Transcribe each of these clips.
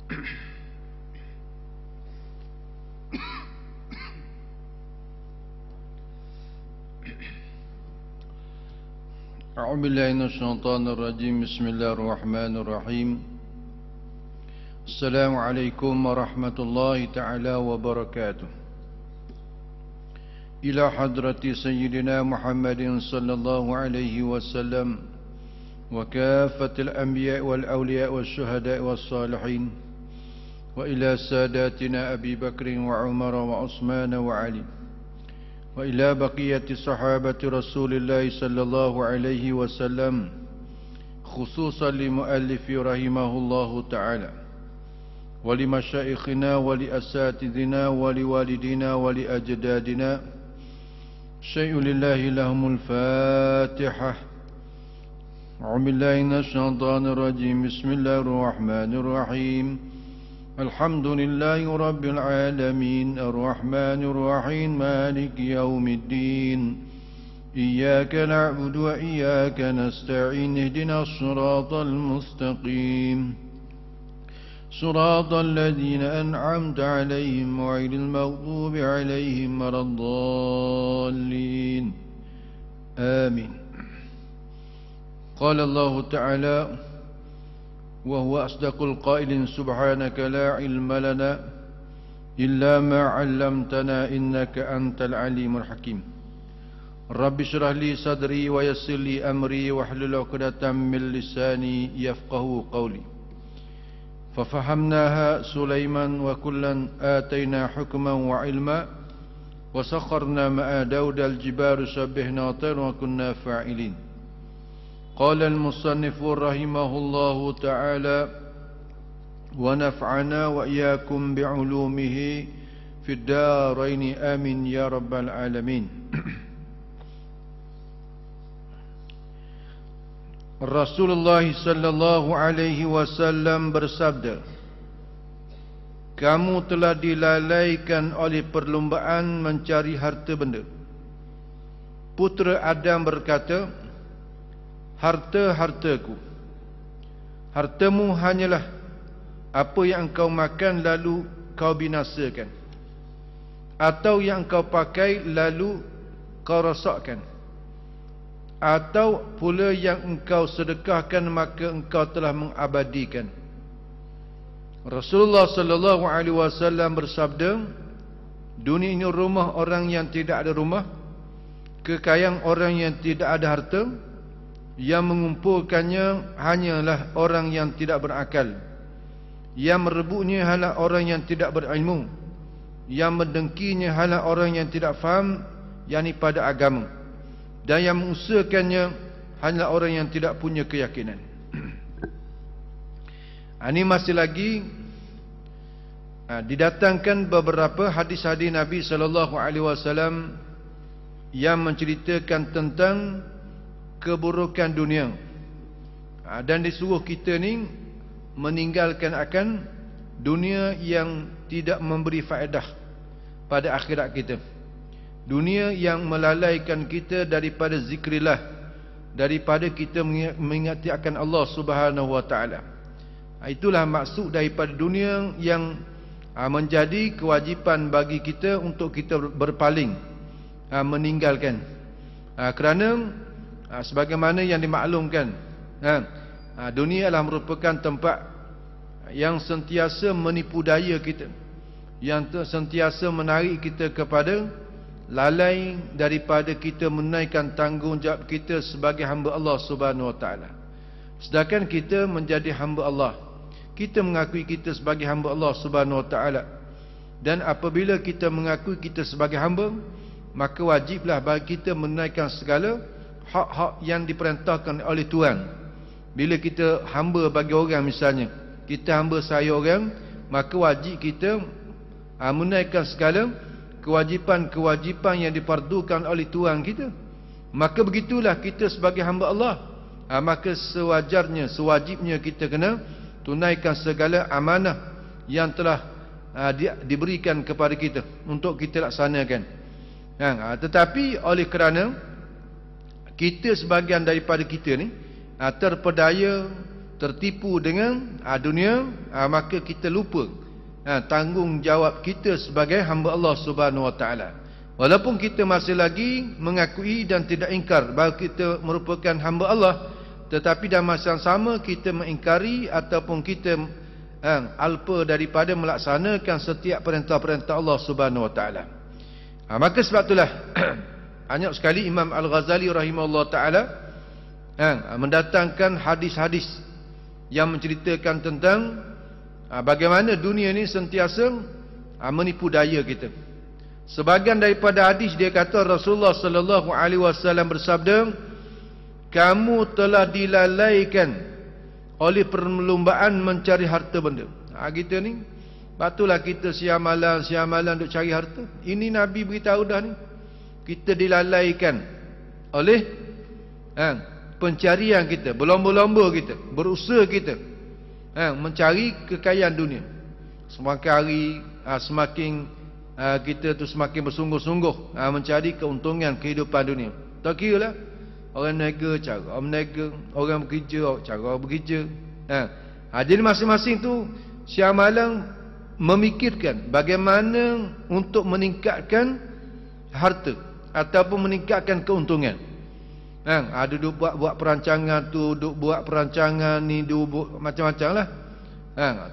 أعوذ بالله من الشيطان الرجيم. بسم الله الرحمن الرحيم. السلام عليكم ورحمة الله تعالى وبركاته. إلى حضرة سيدنا محمد صلى الله عليه وسلم وكافة الأنبياء والأولياء والشهداء والصالحين، وإلى ساداتنا أبي بكر وعمر وعثمان وعلي، وإلى بقية صحابة رسول الله صلى الله عليه وسلم، خصوصا لمؤلف رحمه الله تعالى، ولمشايخنا ولأساتذنا ولوالدينا ولأجدادنا. شيء لله لهم الفاتحة. أعوذ بالله من الشيطان الرجيم. بسم الله الرحمن الرحيم. الحمد لله رب العالمين الرحمن الرحيم مالك يوم الدين إياك نعبد وإياك نستعين اهدنا الصراط المستقيم صراط الذين أنعمت عليهم غير المغضوب عليهم ولا الضالين آمين. قال الله تعالى وهو أصدق القائل سبحانك لا علم لنا إلا ما علمتنا إنك أنت العليم الحكيم. رب اشرح لي صدري ويسر لي أمري واحلل عقدة من لساني يفقهوا قولي. ففهمناها سليمان وكلا آتينا حكما وعلما وسخرنا مع داود الجبال سبحنا طير وكنا فاعلين. قال المصنف رحمه الله تعالى ونفعنا وإياكم بعلومه في الدارين آمين يا رب العالمين. Rasulullah sallallahu alaihi wasallam bersabda, kamu telah dilalaikan oleh perlombaan mencari harta benda. Putera Adam berkata, harta-hartaku. Hartamu hanyalah apa yang engkau makan lalu kau binasakan, atau yang engkau pakai lalu kau rosakkan, atau pula yang engkau sedekahkan maka engkau telah mengabadikan. Rasulullah sallallahu alaihi wasallam bersabda, dunia ini rumah orang yang tidak ada rumah, kekayaan orang yang tidak ada harta, yang mengumpulkannya hanyalah orang yang tidak berakal, yang merebutnya hanyalah orang yang tidak berilmu, yang mendengkinya hanyalah orang yang tidak faham yakni pada agama, dan yang mengusahakannya hanyalah orang yang tidak punya keyakinan. Ini masih lagi didatangkan beberapa hadis-hadis Nabi sallallahu alaihi wasallam yang menceritakan tentang keburukan dunia, dan disuruh kita ni meninggalkan akan dunia yang tidak memberi faedah pada akhirat kita, dunia yang melalaikan kita daripada zikrillah, daripada kita mengingati akan Allah Subhanahu wa taala. Itulah maksud daripada dunia yang menjadi kewajipan bagi kita untuk kita berpaling, meninggalkan. Kerana sebagaimana yang dimaklumkan, dunia adalah merupakan tempat yang sentiasa menipu daya kita, yang sentiasa menarik kita kepada lalai daripada kita menunaikan tanggungjawab kita sebagai hamba Allah Subhanahu wa taala. Sedangkan kita menjadi hamba Allah, kita mengakui kita sebagai hamba Allah Subhanahu wa taala, dan apabila kita mengakui kita sebagai hamba, maka wajiblah bagi kita menunaikan segala hak-hak yang diperintahkan oleh Tuhan. Bila kita hamba bagi orang, misalnya kita hamba saya orang, maka wajib kita menunaikan segala kewajipan-kewajipan yang difardukan oleh Tuhan kita. Maka begitulah kita sebagai hamba Allah, maka sewajarnya, sewajibnya kita kena tunaikan segala amanah yang telah diberikan kepada kita untuk kita laksanakan. Tetapi oleh kerana kita sebahagian daripada kita ni terpedaya tertipu dengan dunia, maka kita lupa tanggungjawab kita sebagai hamba Allah Subhanahu wa taala. Walaupun kita masih lagi mengakui dan tidak ingkar bahawa kita merupakan hamba Allah, tetapi dalam masa yang sama kita mengingkari ataupun kita alpa daripada melaksanakan setiap perintah-perintah Allah Subhanahu wa taala. Maka sebab itulah banyak sekali Imam Al-Ghazali rahimahullah taala mendatangkan hadis-hadis yang menceritakan tentang bagaimana dunia ini sentiasa menipu daya kita. Sebahagian daripada hadis dia kata Rasulullah sallallahu alaihi wasallam bersabda, kamu telah dilalaikan oleh perlombaan mencari harta benda. Kita ni batulah kita siamalan untuk cari harta. Ini Nabi beritahu dah ni. Kita dilalaikan oleh pencarian kita, berlomba-lomba kita, berusaha kita mencari kekayaan dunia. Semakin hari semakin kita tu semakin bersungguh-sungguh mencari keuntungan kehidupan dunia. Tak kira lah orang niaga cara orang meniaga, orang bekerja cara orang bekerja. Jadi masing-masing tu siamalan memikirkan bagaimana untuk meningkatkan harta ataupun meningkatkan keuntungan. Duduk buat perancangan tu, duduk buat perancangan ni, duduk macam-macam lah.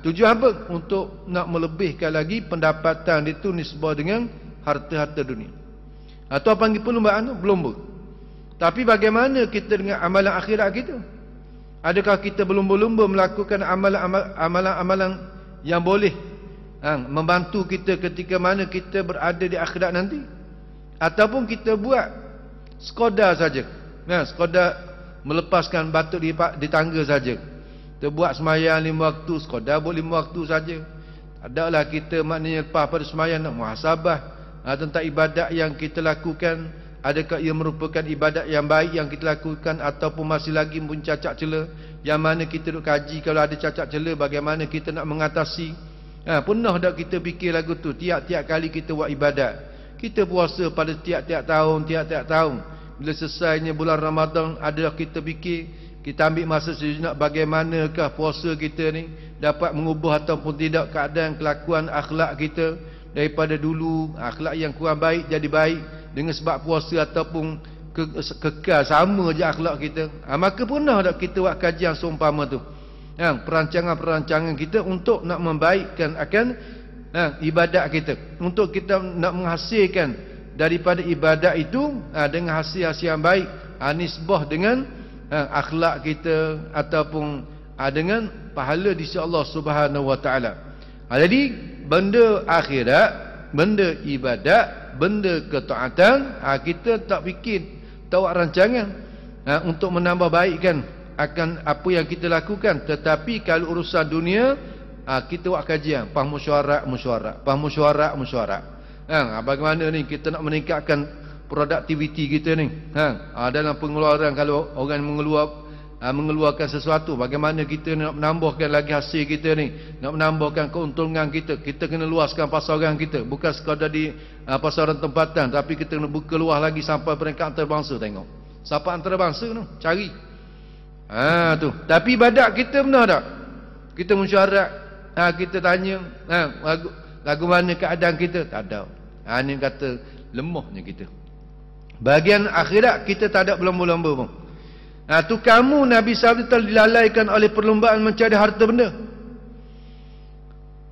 Tujuan apa? Untuk nak melebihkan lagi pendapatan itu nisbah dengan harta-harta dunia. Atau panggil perlombaan tu, berlomba. Tapi bagaimana kita dengan amalan akhirat kita? Adakah kita berlomba-lomba melakukan amalan-amalan yang boleh membantu kita ketika mana kita berada di akhirat nanti? Ataupun kita buat sekadar saja, sekadar melepaskan batuk di tangga saja. Kita buat semayang 5 waktu, sekadar buat 5 waktu saja. Adalah kita maknanya lepas pada semayang nak muhasabah tentang ibadat yang kita lakukan. Adakah ia merupakan ibadat yang baik yang kita lakukan ataupun masih lagi pun cacat cela, yang mana kita duk kaji kalau ada cacat cela bagaimana kita nak mengatasi. Pernah tak kita fikir lagu tu? Tiap-tiap kali kita buat ibadat, kita puasa pada tiap-tiap tahun. Bila selesainya bulan Ramadan, adakah kita fikir, kita ambil masa sejenak bagaimanakah puasa kita ni dapat mengubah ataupun tidak keadaan kelakuan akhlak kita daripada dulu akhlak yang kurang baik jadi baik dengan sebab puasa ataupun kekal sama je akhlak kita. Maka pernah tak kita buat kajian seumpama tu, perancangan-perancangan kita untuk nak membaikkan akan ibadat kita, untuk kita nak menghasilkan daripada ibadat itu dengan hasil-hasil yang baik, nisbah dengan akhlak kita ataupun dengan pahala di sisi Allah Subhanahu wa taala. Jadi benda akhirat, benda ibadat, benda ketaatan, kita tak fikir, tak buat rancangan untuk menambah baikkan akan apa yang kita lakukan. Tetapi kalau urusan dunia, kita buat kajian, faham mesyuarat. Bagaimana ni kita nak meningkatkan produktiviti kita ni, dalam pengeluaran. Kalau orang mengeluarkan sesuatu, bagaimana kita nak menambahkan lagi hasil kita ni, nak menambahkan keuntungan kita. Kita kena luaskan pasaran kita, bukan sekadar di pasaran tempatan, tapi kita kena buka luas lagi sampai peringkat antarabangsa. Tengok siapa antarabangsa tu, cari tu. Tapi ibadat kita benar tak? Kita mesyuarat, kita tanya lagu mana keadaan kita, tak ada. Ini kata lemahnya kita. Bahagian akhirat kita tak ada berlomba-lomba pun. Tu kamu Nabi SAW telah dilalaikan oleh perlombaan mencari harta benda.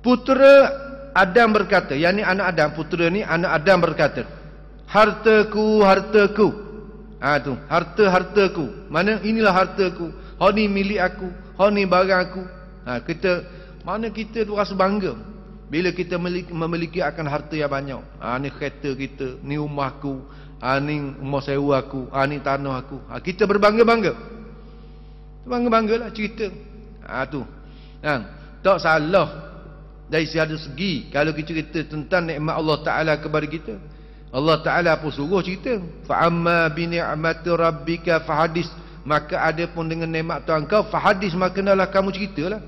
Putera Adam berkata, yakni anak Adam, putera ni anak Adam berkata, hartaku. Tu hartaku. Mana inilah hartaku. Ni milik aku. Ni barang aku. Kita tu rasa bangga bila kita memiliki akan harta yang banyak. Ni kereta kita, ni rumahku, ni rumah sewa aku, ni tanah aku. Kita berbangga-bangga. Bangga-banggalah cerita. Tak salah dari segi kalau kita cerita tentang nikmat Allah Taala kepada kita. Allah Taala pun suruh cerita, fa amma bi ni'mati rabbika fahadis, maka ada pun dengan nikmat Tuhan kau fahadis, maka hendaklah kamu ceritalah,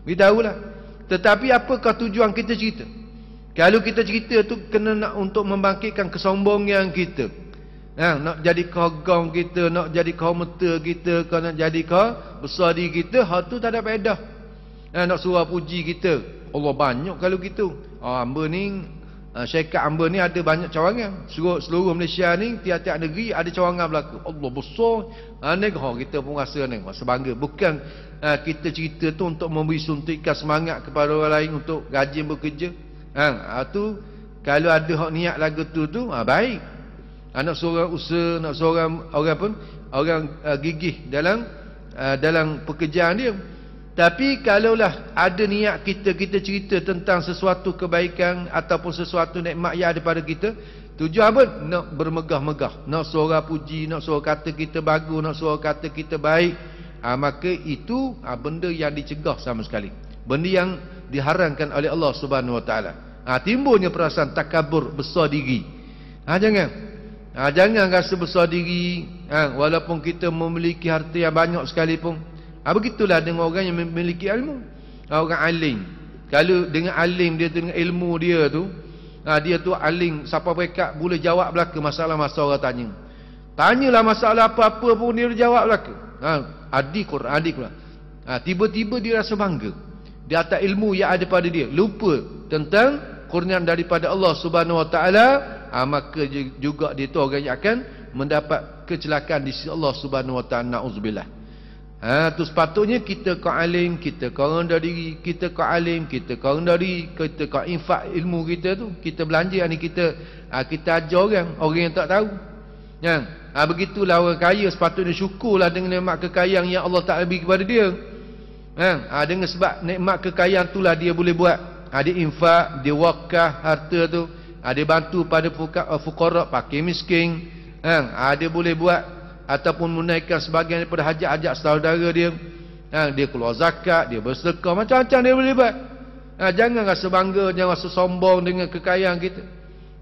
beritahulah. Tetapi apakah tujuan kita cerita? Kalau kita cerita tu kena nak untuk membangkitkan kesombongan kita, Nak jadi kagong kita, nak jadi komentar kita, nak jadi besar diri kita, hak tu tak ada faedah. Nak suruh puji kita, Allah banyak kalau gitu. Hamba ni, syarikat hamba ni ada banyak cawangan. Seluruh Malaysia ni, tiap-tiap negeri ada cawangan berlaku. Allah besar. Kita pun rasa bangga. Bukan kita cerita tu untuk memberi suntikan semangat kepada orang lain untuk rajin bekerja. Tu kalau ada hak niat lagu tu baik. Nak seorang usaha, nak seorang orang gigih dalam pekerjaan dia. Tapi kalaulah ada niat kita cerita tentang sesuatu kebaikan ataupun sesuatu nikmat yang ada pada kita, tujuan apa? Nak bermegah-megah, nak seorang puji, nak seorang kata kita bagus, nak seorang kata kita baik. Maka itu benda yang dicegah sama sekali, benda yang diharamkan oleh Allah Subhanahu Wa Taala. Timbulnya perasaan takabur, besar diri. Jangan rasa besar diri, walaupun kita memiliki harta yang banyak sekalipun. Begitulah dengan orang yang memiliki ilmu. Orang alim, kalau dengan alim dia, dengan ilmu dia tu, dia tu alim, siapa mereka boleh jawab belaka masalah orang tanya. Tanyalah masalah apa-apa pun dia jawab belaka. Adik Quran. Tiba-tiba dia rasa bangga di atas ilmu yang ada pada dia, lupa tentang kurniaan daripada Allah Subhanahu Wa Taala. Maka juga dia tu orang yang akan mendapat kecelakaan di sisi Allah Subhanahu Wa Taala. Nauzubillah. Tu sepatutnya kita kau alim, kita kau rendah diri, kita kau alim, kita kau rendah diri, kita kau infak ilmu kita tu, kita belanja ni, kita ajar orang yang tak tahu. Begitulah orang kaya sepatutnya syukurlah dengan nikmat kekayaan yang Allah Taala beri kepada dia. Dengan sebab nikmat kekayaan itulah dia boleh buat. Dia infak, dia wakaf harta tu, dia bantu pada fuqara, fakir miskin. Dia boleh buat ataupun menaikkan sebahagian daripada hajat-hajat saudara dia. Dia keluar zakat, dia bersedekah, macam-macam dia boleh buat. Jangan rasa bangga, jangan rasa sombong dengan kekayaan kita.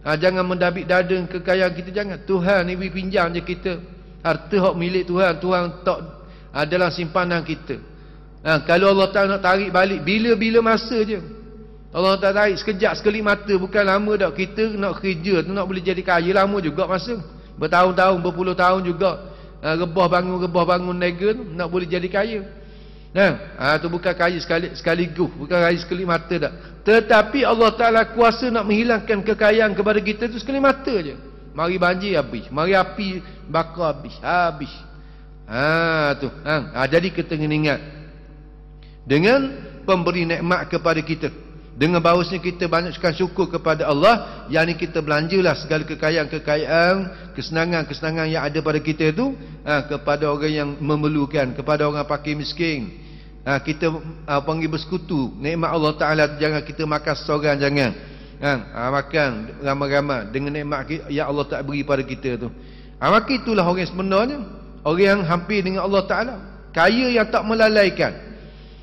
Jangan mendabik dada dengan kekayaan kita, jangan. Tuhan ni pinjam je kita. Harta hak milik Tuhan, Tuhan tak dalam simpanan kita. Kalau Allah Ta'ala nak tarik balik, bila-bila masa je. Allah tak tarik sekejap sekelip mata, bukan lama dah. Kita nak kerja tu, nak boleh jadi kaya, lama juga masa. Bertahun-tahun, berpuluh tahun juga. Rebah bangun nega tu, nak boleh jadi kaya. Tu bukan kaya sekaligus, bukan kaya sekelip mata dah. Tetapi Allah Ta'ala kuasa nak menghilangkan kekayaan kepada kita tu sekelip mata je. Mari banjir habis, mari api bakar habis. Jadi kita kena ingat, dengan pemberi nikmat kepada kita, dengan bahawasanya kita banyakkan syukur kepada Allah, yang ni kita belanjalah segala kekayaan, kesenangan yang ada pada kita itu kepada orang yang memerlukan, kepada orang fakir miskin. Kita panggil bersekutu nikmat Allah Ta'ala. Jangan kita makan seorang, jangan. Makan ramai-ramai dengan nikmat yang Allah Ta'ala beri pada kita tu. Maka itulah orang sebenarnya, orang yang hampir dengan Allah Ta'ala, kaya yang tak melalaikan.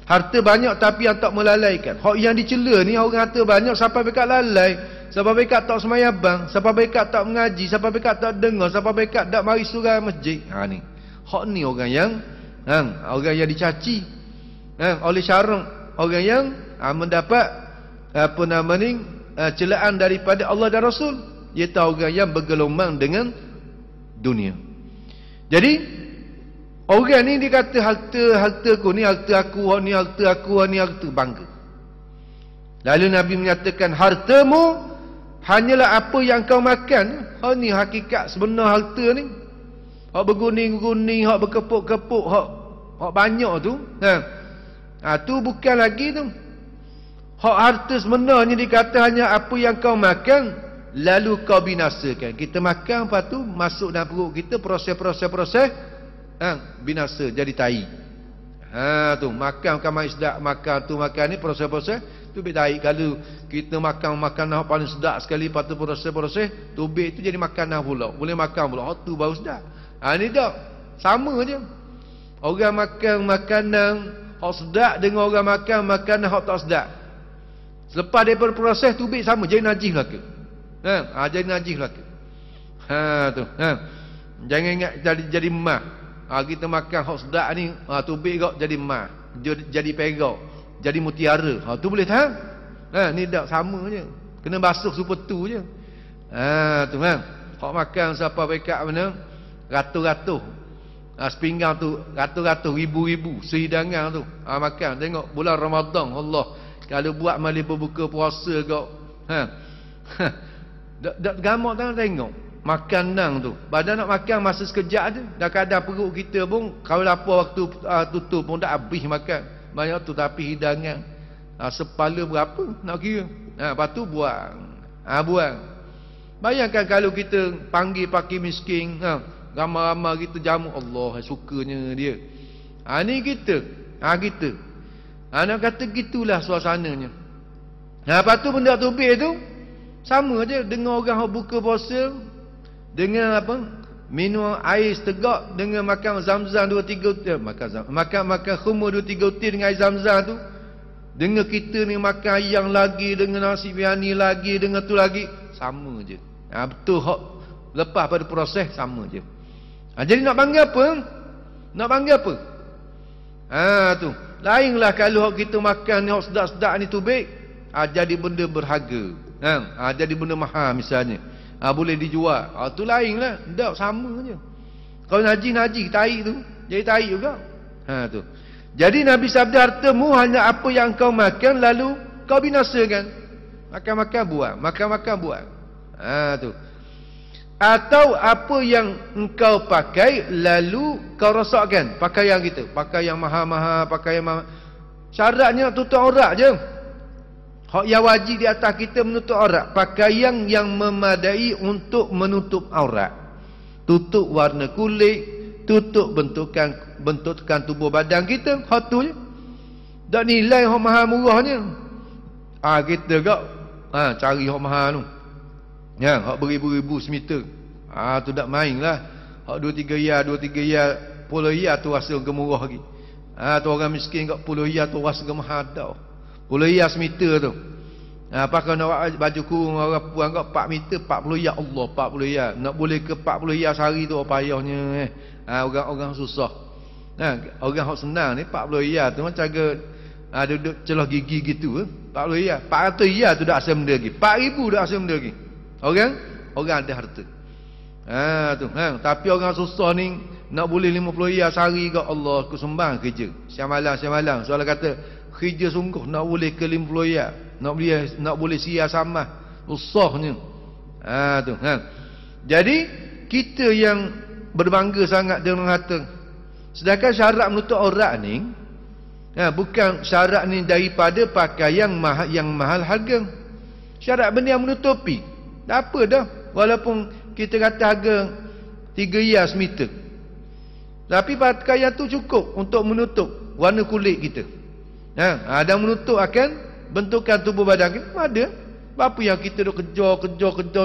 Harta banyak tapi yang tak melalaikan. Hak yang dicela ni, orang harta banyak sampai mereka lalai, sampai mereka tak semayang bang, sampai mereka tak mengaji, sampai mereka tak dengar, sampai mereka tak mari surau masjid. Ni hak ni orang yang dicaci oleh syarak, orang yang mendapat celaan daripada Allah dan Rasul, iaitu orang yang bergelombang dengan dunia. Jadi orang ni dia kata harta aku ni, harta aku, ni harta aku, ni harta, bangga. Lalu Nabi menyatakan, hartamu hanyalah apa yang kau makan. Ni hakikat sebenar harta ni. Hak berguning-guning, hak berkepuk-kepuk, hak banyak tu. Tu bukan lagi tu. Hak harta sebenarnya dikata hanya apa yang kau makan, lalu kau binasakan. Kita makan, lepas tu masuk dalam perut kita, proses binasa, jadi tai. Tu makan mai sedap, makan tu makan ni, proses-proses tu bidai. Kalau kita makan makanan paling sedap sekali, lepas tu proses-proses tubik tu jadi makanan pula, boleh makan pula, tu baru sedap. Ni tak sama je. Orang makan makanan hak sedap dengan orang makan makanan hak tak sedap, selepas daripada proses tubik sama, jadi najis lah ke? Jadi najis lah ke? Tu jangan ingat jadi emah. Kita makan hak sedap ni, tubik kau jadi emas, jadi perak, jadi mutiara. Tu boleh tahan. Ni tak sama je. Kena basuh seperti tu je. Tu hok makan siapa bekak mana ratus-ratus. Sepinggang tu ratus-ratus ribu-ribu sehidangan tu. Makan tengok bulan Ramadan Allah kalau buat mali berbuka puasa kau. Dak gamak tengok makan nang tu. Badan nak makan masa sekejap je. Dah kadang perut kita pun kalau lapar waktu tutup pun dah habis makan. Banyak tu tapi hidangan sepala berapa nak kira. Lepas tu buang. Buang. Bayangkan kalau kita panggil pakai miskin, ramai-ramai kita jamu, Allah sukanya dia. Ni kita. Kita. Nak kata gitulah suasananya. Lepas tu benda tubik tu sama je dengan orang yang buka puasa dengan apa? Minum air setegak dengan makan zam-zam 2-3 makan khumur 2-3 utir dengan air zam-zam tu. Dengan kita ni makan ayam lagi, dengan nasi biryani lagi, dengan tu lagi, sama je. Betul hak lepas pada proses sama je. Jadi nak bangga apa? Nak bangga apa? Tu. Lainlah kalau hak kita makan ni hak sedap-sedap ni tubik, jadi benda berharga. Jadi benda mahal misalnya. Boleh dijual. Tu lainlah. Tak sama je. Kalau naji tarik tu, jadi tarik juga. Tu. Jadi Nabi sabda hartamu hanya apa yang kau makan lalu kau binasakan. Makan-makan buang, makan-makan buang. Tu. Atau apa yang engkau pakai lalu kau rosakkan pakaian kita, pakaian mahal-mahal, pakaian mahal. Syaratnya tutup aurat je. Hak yang wajib di atas kita menutup aurat, pakaian yang memadai untuk menutup aurat. Tutup warna kulit, tutup bentukan tubuh badan kita, hak tu je. Tak nilai hak mahal murahnya. Kita gak cari hak mahal tu. Hak beribu-ribu semeter. Tu tak main lah. Hak 2-3 ya, 10 ya tu rasa gemurah lagi. Tu orang miskin kat 10 ya tu rasa gemahal dah. 10 ya semeter tu. Pakai nak baju kurung orang puan kat 4 meter 40 ya, Allah 40 ya. Nak boleh ke 40 ya sehari tu payahnya. Orang susah. Orang hak senang ni 40 ya tu macam duduk celah gigi gitu. 40 ya. 400 ya tu dah asal benda lagi. 4,000 dah asal benda lagi. Orang ada harta. Tu. Tapi orang susah ni nak boleh 50 ya sehari ke Allah aku sembang kerja. Siang malam. Soalan kata kerja sungguh nak boleh ke 50 ya. Nak boleh sia sama. Usahnya. Tu. Jadi kita yang berbangga sangat dengan harta. Sedangkan syarat menutup aurat ni bukan syarat ni daripada pakaian yang mahal harga. Syarat benda yang menutupi. Tak apa dah. Walaupun kita kata harga 3 ya semeter. Tapi pakaian tu cukup untuk menutup warna kulit kita. Dan menutup akan bentukan tubuh badan kita. Ada. Apa yang kita duk kejar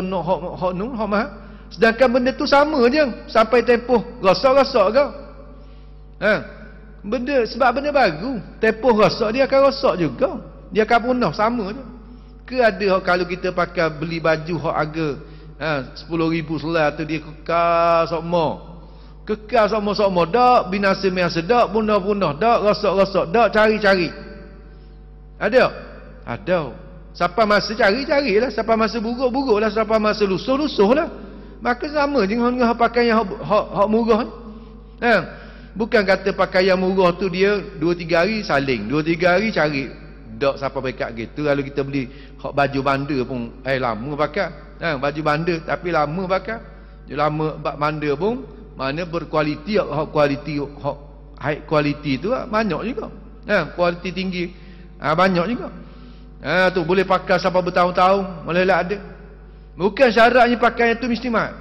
nak hak mahal. Sedangkan benda tu sama je. Sampai tempoh rosak-rosak kau. Sebab benda baru. Tempoh rosak dia akan rosak juga. Dia akan punah sama je. Ke ada kalau kita pakai beli baju hak harga 10,000 selai tu dia kekal sokmo dak binasa dak punah dak rosak dak cari ada siapa masa carilah siapa masa buruk-buruklah siapa masa lusuh-lusuhlah. Maka sama je dengan pakaian hak murah ni. Bukan kata pakaian murah tu dia 2-3 hari saling 2-3 hari cari dak siapa pekat gitu. Kalau kita beli hak baju bandar pun lama pakai. Baju bandar tapi lama pakai. Dia lama bandar pun mana berkualiti hak high quality tu banyak juga. Kualiti tinggi. Banyak juga. Tu boleh pakai sampai bertahun-tahun, malah ada. Bukan syaratnya pakaian tu mesti mahal.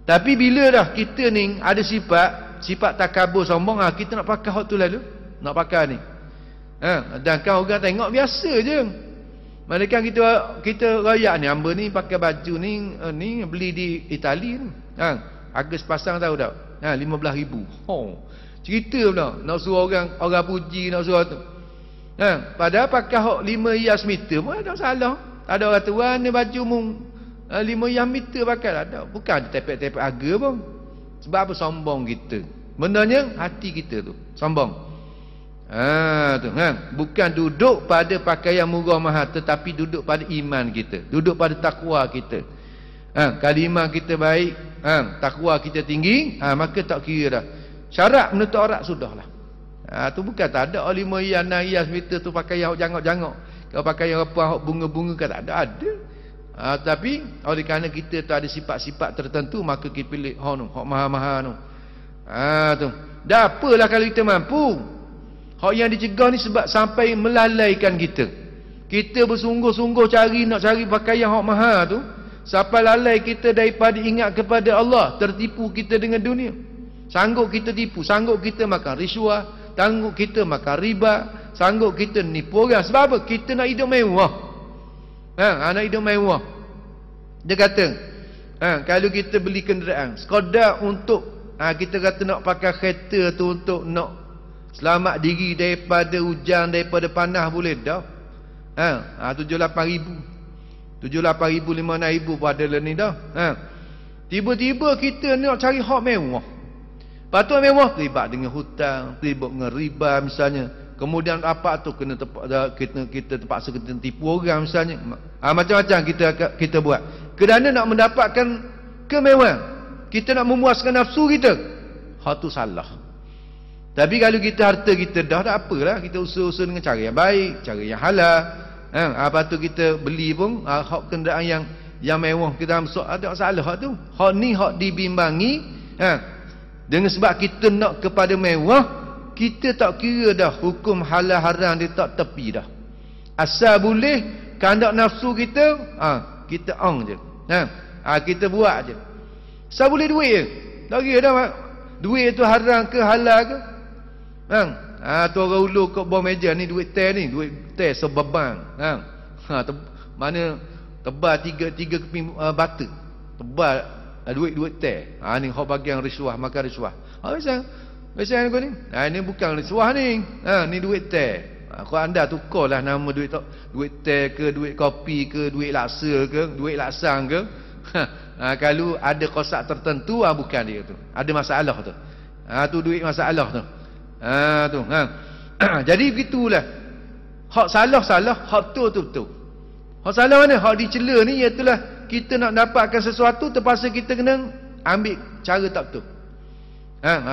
Tapi bila dah kita ni ada sifat takabur sombong, kita nak pakai hak tu lalu. Nak pakai ni. Dan kan orang tengok biasa je. Malaikat kita rakyat ni hamba ni pakai baju ni beli di Itali ni. Harga sepasang tahu tak? 15,000. Cerita pula nak suruh orang puji nak suruh tu. Padahal pakai hak 5 hias meter pun ada salah. Ada orang tuan ni baju mu 5 hias meter pakai ada. Bukan ada tepek-tepek harga pun. Sebab apa sombong kita. Benarnya hati kita tu sombong. Bukan duduk pada pakaian murah mahal, tetapi duduk pada iman kita, duduk pada takwa kita. Kalimah kita baik, takwa kita tinggi, maka tak kira dah. Syarat menutup aurat sudahlah. Tu bukan tak ada 5 rias 6 rias meter tu pakai yang jangok-jangok. Kalau pakai yang apa bunga-bunga kan tak ada. Tapi oleh kerana kita tu ada sifat-sifat tertentu, maka kita pilih hak mahal-mahal tu. Tu. Dah apalah kalau kita mampu. Hak yang dicegah ni sebab sampai melalaikan kita. Kita bersungguh-sungguh nak cari pakaian hak mahal tu, sampai lalai kita daripada ingat kepada Allah, tertipu kita dengan dunia. Sanggup kita tipu, sanggup kita makan risuah, sanggup kita makan riba, sanggup kita nipu orang. Sebab apa? Kita nak hidup mewah. Nak hidup mewah. Dia kata, kalau kita beli kenderaan sekadar untuk kita kata nak pakai kereta tu untuk nak selamat diri daripada hujan, daripada panas, boleh dah. 7-8 ribu 5-6 ribu pun ada lah ni dah. Tiba-tiba kita nak cari hak mewah. Patut mewah terlibat dengan hutang, terlibat dengan riba misalnya. Kemudian apa tu kena kita terpaksa kita tipu orang misalnya. Macam-macam kita buat. Kerana nak mendapatkan kemewahan, kita nak memuaskan nafsu kita. Hak tu salah. Tapi kalau kita harta kita dah tak apalah, kita usaha-usaha dengan cara yang baik, cara yang halal. Apa tu kita beli pun hak kenderaan yang mewah kita masuk, ada masalah hak tu. Hak ni hak dibimbangi. Dengan sebab kita nak kepada mewah, kita tak kira dah hukum halal haram dia tak tepi dah. Asal boleh kehendak nafsu kita, kita je. Kita buat je. Asal boleh duit je. Tak kira dah duit tu haram ke halal ke. Tu orang ulu kat bawah meja ni duit teh ni, duit teh sebeban. Mana tebal tiga keping bata. Tebal duit teh. Ni hak bagian risuah, makan risuah. Biasa aku ni. Ini bukan risuah ni. Ni duit teh. Kalau anda tukarlah nama duit teh ke, duit kopi ke, duit laksa ke, duit laksang ke. Kalau ada kosak tertentu, bukan dia tu. Ada masalah tu. Tu duit masalah tu. Jadi begitulah. Hak salah, hak betul. Hak salah mana? Hak dicela ni iaitulah kita nak dapatkan sesuatu, terpaksa kita kena ambil cara tak betul.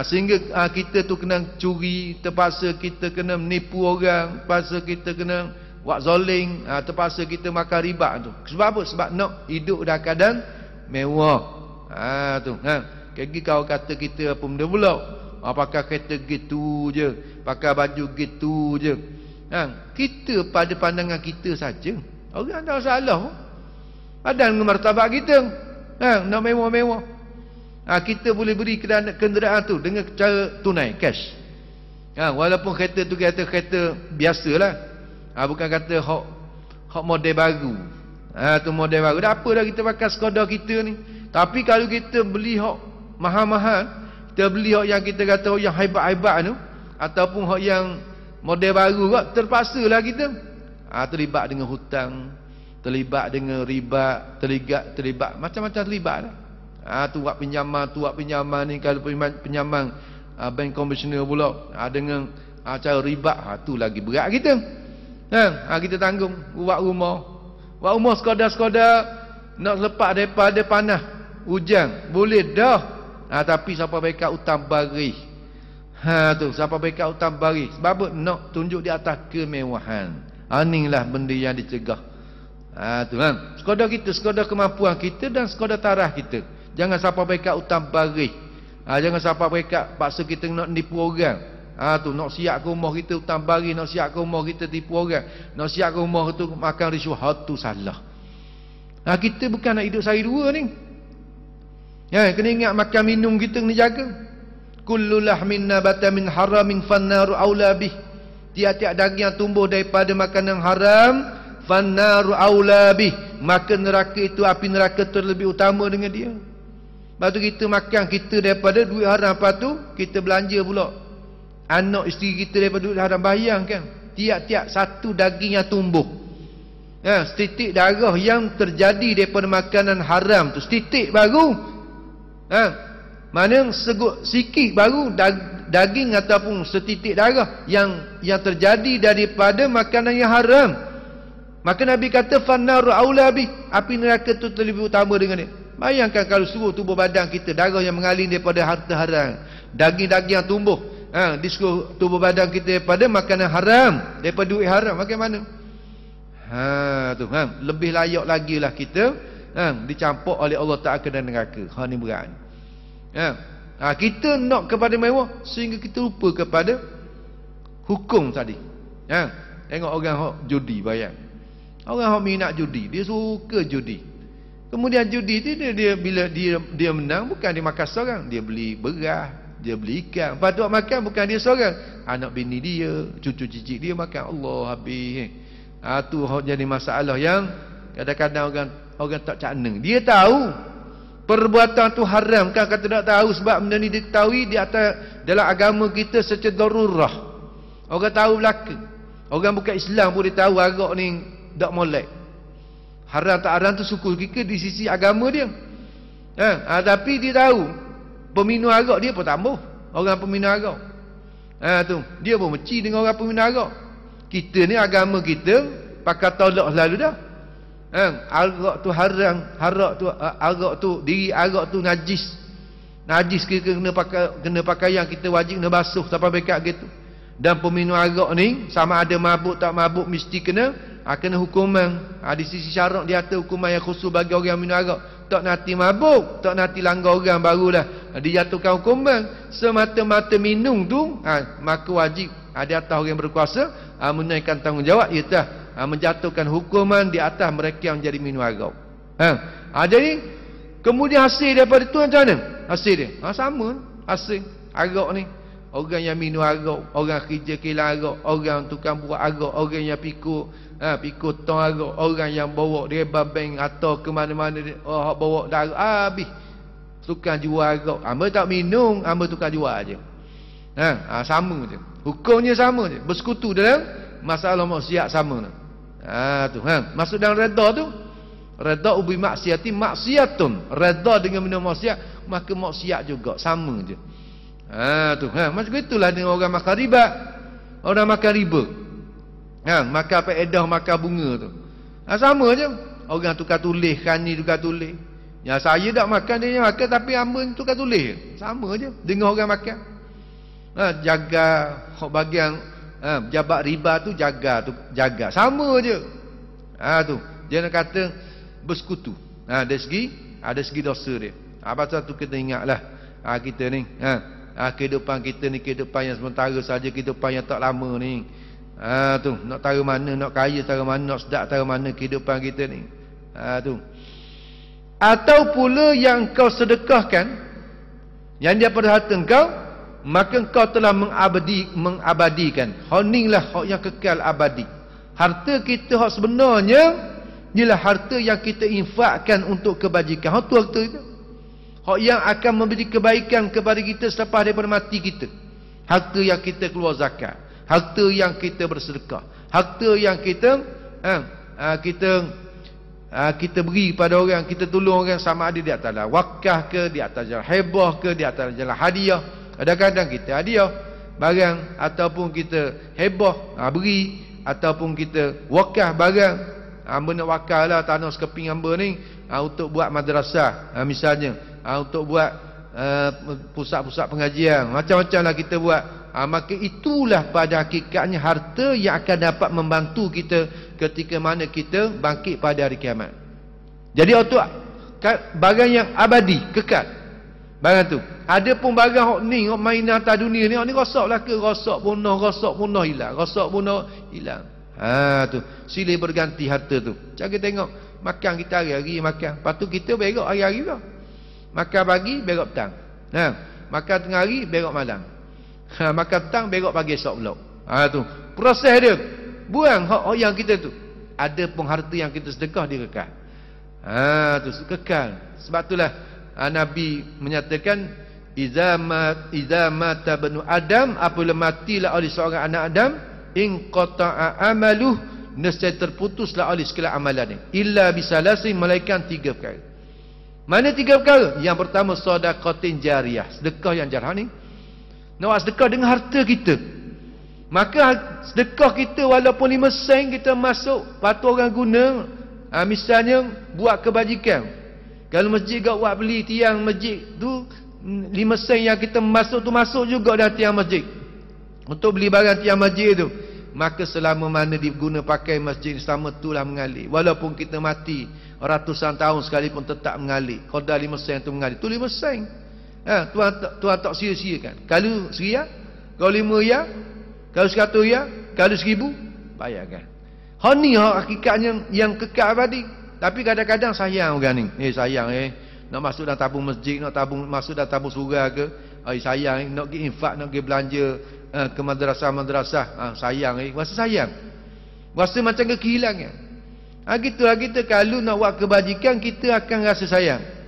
Sehingga kita tu kena curi, terpaksa kita kena menipu orang, terpaksa kita kena buat zoling, terpaksa kita makan riba tu. Sebab apa? Sebab nak hidup dalam keadaan mewah. Kaki kau kata kita apa benda pula? Pakai kereta gitu je, pakai baju gitu je. Kita pada pandangan kita saja. Orang tak salah. Ada dengan martabat kita. Nak mewah-mewah. Kita boleh beri kenderaan tu dengan cara tunai, cash. Walaupun kereta tu kereta biasalah. Bukan kata hak model baru. Tu model baru. Dah apa dah kita pakai Skoda kita ni. Tapi kalau kita beli hak mahal-mahal, kita beli hak yang kita kata yang hebat-hebat tu, ataupun hak yang model baru kot, terpaksalah kita terlibat dengan hutang, terlibat dengan riba, terlibat macam-macam terlibat lah. Tu buat pinjaman ni, kalau pinjaman bank konvensional pula dengan cara riba, tu lagi berat kita. Kita tanggung buat rumah sekadar nak lepas daripada panas hujan boleh dah. Tapi siapa mereka utang baris. Tu siapa mereka utang baris. Sebab apa? Nak tunjuk di atas kemewahan. Inilah benda yang dicegah. Tu kan. Sekadar kemampuan kita dan sekadar taraf kita. Jangan siapa mereka utang baris. Jangan siapa mereka paksa kita nak nipu orang. Tu nak siap ke rumah kita utang baris, nak siap ke rumah kita tipu orang, nak siap ke rumah tu makan risuah. Tu salah. Kita bukan nak hidup sehari dua ni. Kena ingat makan minum kita kena jaga. Kullu lahmin nabata min haramin fannaru aula bih. Tiap-tiap daging yang tumbuh daripada makanan haram, fannaru aula bih, maka neraka itu, api neraka terlebih utama dengan dia. Lepas tu kita makan kita daripada duit haram, lepas tu kita belanja pula anak isteri kita daripada duit haram. Bayangkan tiap-tiap satu daging yang tumbuh, setitik darah yang terjadi daripada makanan haram tu, setitik baru. Mana segut sikit baru daging ataupun setitik darah yang terjadi daripada makanan yang haram. Maka Nabi kata fannaru aula bi, api neraka tu terlebih utama dengan dia. Bayangkan kalau suruh tubuh badan kita, darah yang mengalir daripada harta haram, daging-daging yang tumbuh, disuruh tubuh badan kita daripada makanan haram, daripada duit haram, bagaimana? Lebih layak lagi lah kita dicampur oleh Allah Ta'ala ke dalam neraka. Ni berat. Kita nak kepada mewah sehingga kita lupa kepada hukum tadi. Tengok orang hok judi, bayang. Orang hok minat judi, dia suka judi. Kemudian judi tu dia bila dia menang, bukan dia makan seorang, dia beli beras, dia beli ikan. Lepas tu makan bukan dia seorang, anak bini dia, cucu cicit dia makan. Allah, habis. Tu jadi masalah yang kadang-kadang orang tak cakna. Dia tahu perbuatan tu haram, kan kata tak tahu, sebab benda ni diketahui di atas dalam agama kita secara darurah. Orang tahu belaka. Orang bukan Islam pun dia tahu arak ni tak molek. Haram tak haram tu syukur kita di sisi agama dia. Tapi dia tahu peminum arak dia pun tambah. Orang peminum arak. Tu, dia pun meci dengan orang peminum arak. Kita ni agama kita pakai tolak selalu dah. Arak tu haram, arak tu diri arak tu najis. Najis kena pakaian kita wajib kena basuh sampai bekat gitu. Dan peminum arak ni sama ada mabuk tak mabuk mesti kena hukuman. Di sisi syarak dia ada hukuman yang khusus bagi orang yang minum arak. Tak nanti mabuk, tak nanti langgar orang, barulah dijatuhkan hukuman. Semata-mata minum tu maka wajib di atas orang yang berkuasa menaikkan tanggungjawab, iaitu menjatuhkan hukuman di atas mereka yang jadi minum arak. Jadi kemudian hasil daripada tu macam mana? Hasil dia sama hasil arak ni. Orang yang minum arak, orang kerja kilang arak, orang tukang buat arak, orang yang pikul tong arak, orang yang bawa dia babeng atau ke mana-mana bawa darah, habis tukang jual arak. Hamba tak minum, hamba tukang jual aje. Sama je. Hukumnya sama je. Bersekutu dalam masalah maksiat sama. Masuk dalam redha tu. Redha ubi maksiati maksiatun. Redha dengan minum maksiat, maka maksiat juga sama je. Macam itulah dengan orang makan riba. Orang makan riba. Makan faedah, makan bunga tu. Sama je. Orang tukar tulis, khani tukar tulis. Yang saya tak makan, dia makan, tapi hamba tukar tulis. Sama je dengan orang makan. Jaga bagian jabat riba tu, jaga. Sama je. Tu. Dia nak kata bersekutu. Ada segi dosa dia. Pasal tu kita ingatlah kita ni. Kehidupan kita ni kehidupan yang sementara saja, kehidupan yang tak lama ni. Tu, nak tahu mana, nak kaya tahu mana, nak sedap tahu mana kehidupan kita ni. Tu. Atau pula yang kau sedekahkan, yang dia pada harta kau, maka kau telah mengabadikan. Honinglah hak yang kekal abadi. Harta kita hak sebenarnya ialah harta yang kita infakkan untuk kebajikan. Hak tu harta itu. Hak yang akan memberi kebaikan kepada kita selepas daripada mati kita. Harta yang kita keluar zakat, harta yang kita bersedekah, harta yang kita beri pada orang, kita tolong orang, sama ada di atas wakaf ke, di atas jalan hebah ke, di atas jalan hadiah. Kadang-kadang kita hadiah barang, ataupun kita hebah beri, ataupun kita wakaf barang. Hamba nak wakaf lah tanah sekeping hamba ni untuk buat madrasah misalnya, untuk buat pusat-pusat pengajian, macam-macam lah kita buat. Maka itulah pada hakikatnya harta yang akan dapat membantu kita ketika mana kita bangkit pada hari kiamat. Jadi untuk barang yang abadi, kekal, barang tu. Ada pun barang ni mainan atas dunia ni rosaklah ke, rosak punah hilang, rosak punah hilang. Tu silih berganti harta tu. Cara tengok makan kita hari-hari makan, lepas tu kita berok hari-hari lah. Makan pagi, berok petang. Makan tengah hari, berok malam. Makan petang, berok pagi esok pula. Tu proses dia. Buang hak yang kita tu. Ada pun harta yang kita sedekah, dia kekal. Tu kekal. Sebab itulah Nabi menyatakan iza mata banu Adam, apabila matilah oleh seorang anak Adam, in qata'a amaluh, nescaya terputuslah oleh segala amalan dia, illa bisalasin, melainkan 3 perkara. Mana 3 perkara? Yang pertama, sedekahtin jariyah, sedekah yang jariyah ni. Nak buat sedekah dengan harta kita. Maka sedekah kita walaupun 5 sen kita masuk, lepas tu orang guna, misalnya buat kebajikan. Kalau masjid gak buat beli tiang masjid tu 5 sen yang kita masuk tu masuk juga dah tiang masjid. Untuk beli barang tiang masjid tu, maka selama mana diguna pakai masjid selama itulah mengalir. Walaupun kita mati ratusan tahun sekalipun tetap mengalir. Qadar 5 sen tu mengalir. Tu 5 sen. Tuan tak sia-siakan. Kalau RM1, kalau RM5, kalau RM100, kalau RM1000, bayarkan. Ni hakikatnya yang kekal abadi. Tapi kadang-kadang sayang orang ni. Sayang nak masuk dalam tabung masjid, nak masuk dalam tabung surga ke? Sayang nak pergi infak, nak pergi belanja ke madrasah-madrasah. Sayang rasa sayang. Rasa macam kehilangan. Gitulah kita kalau nak buat kebajikan kita akan rasa sayang.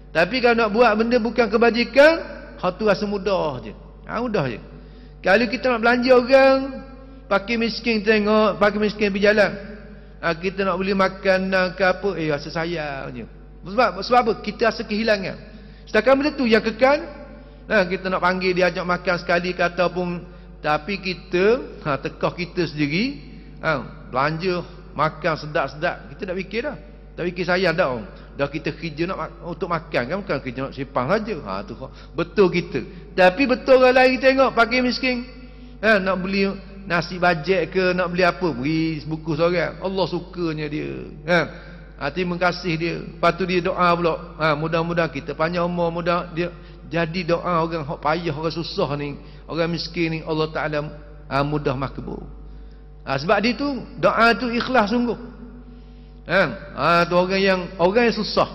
Tapi kalau nak buat benda bukan kebajikan, tu rasa mudah je. Mudah je. Kalau kita nak belanja orang, pakai miskin tengok, pakai miskin pergi jalan. Kita nak beli makanan ke apa, rasa sayang je. Sebab apa? Kita rasa kehilangan. Sedangkan benda tu yang kekal, kita nak panggil dia ajak makan sekali ke ataupun, tapi kita tekah kita sendiri, belanja makan sedap-sedap, kita tak fikir dah. Tak fikir sayang dah. Dah kita kerja untuk makan kan, bukan kerja nak sipang saja. Tu betul kita. Tapi betul orang lain tengok pakai miskin. Nak beli nasi bajet ke, nak beli apa, beri sebuku seorang. Allah sukanya dia. Terima kasih dia. Lepas tu dia doa pula. Mudah-mudahan kita panjang umur, mudah dia jadi doa orang hak payah, orang susah ni, orang miskin ni, Allah Taala mudah makbul. Sebab dia tu doa tu ikhlas sungguh. Tu orang yang susah.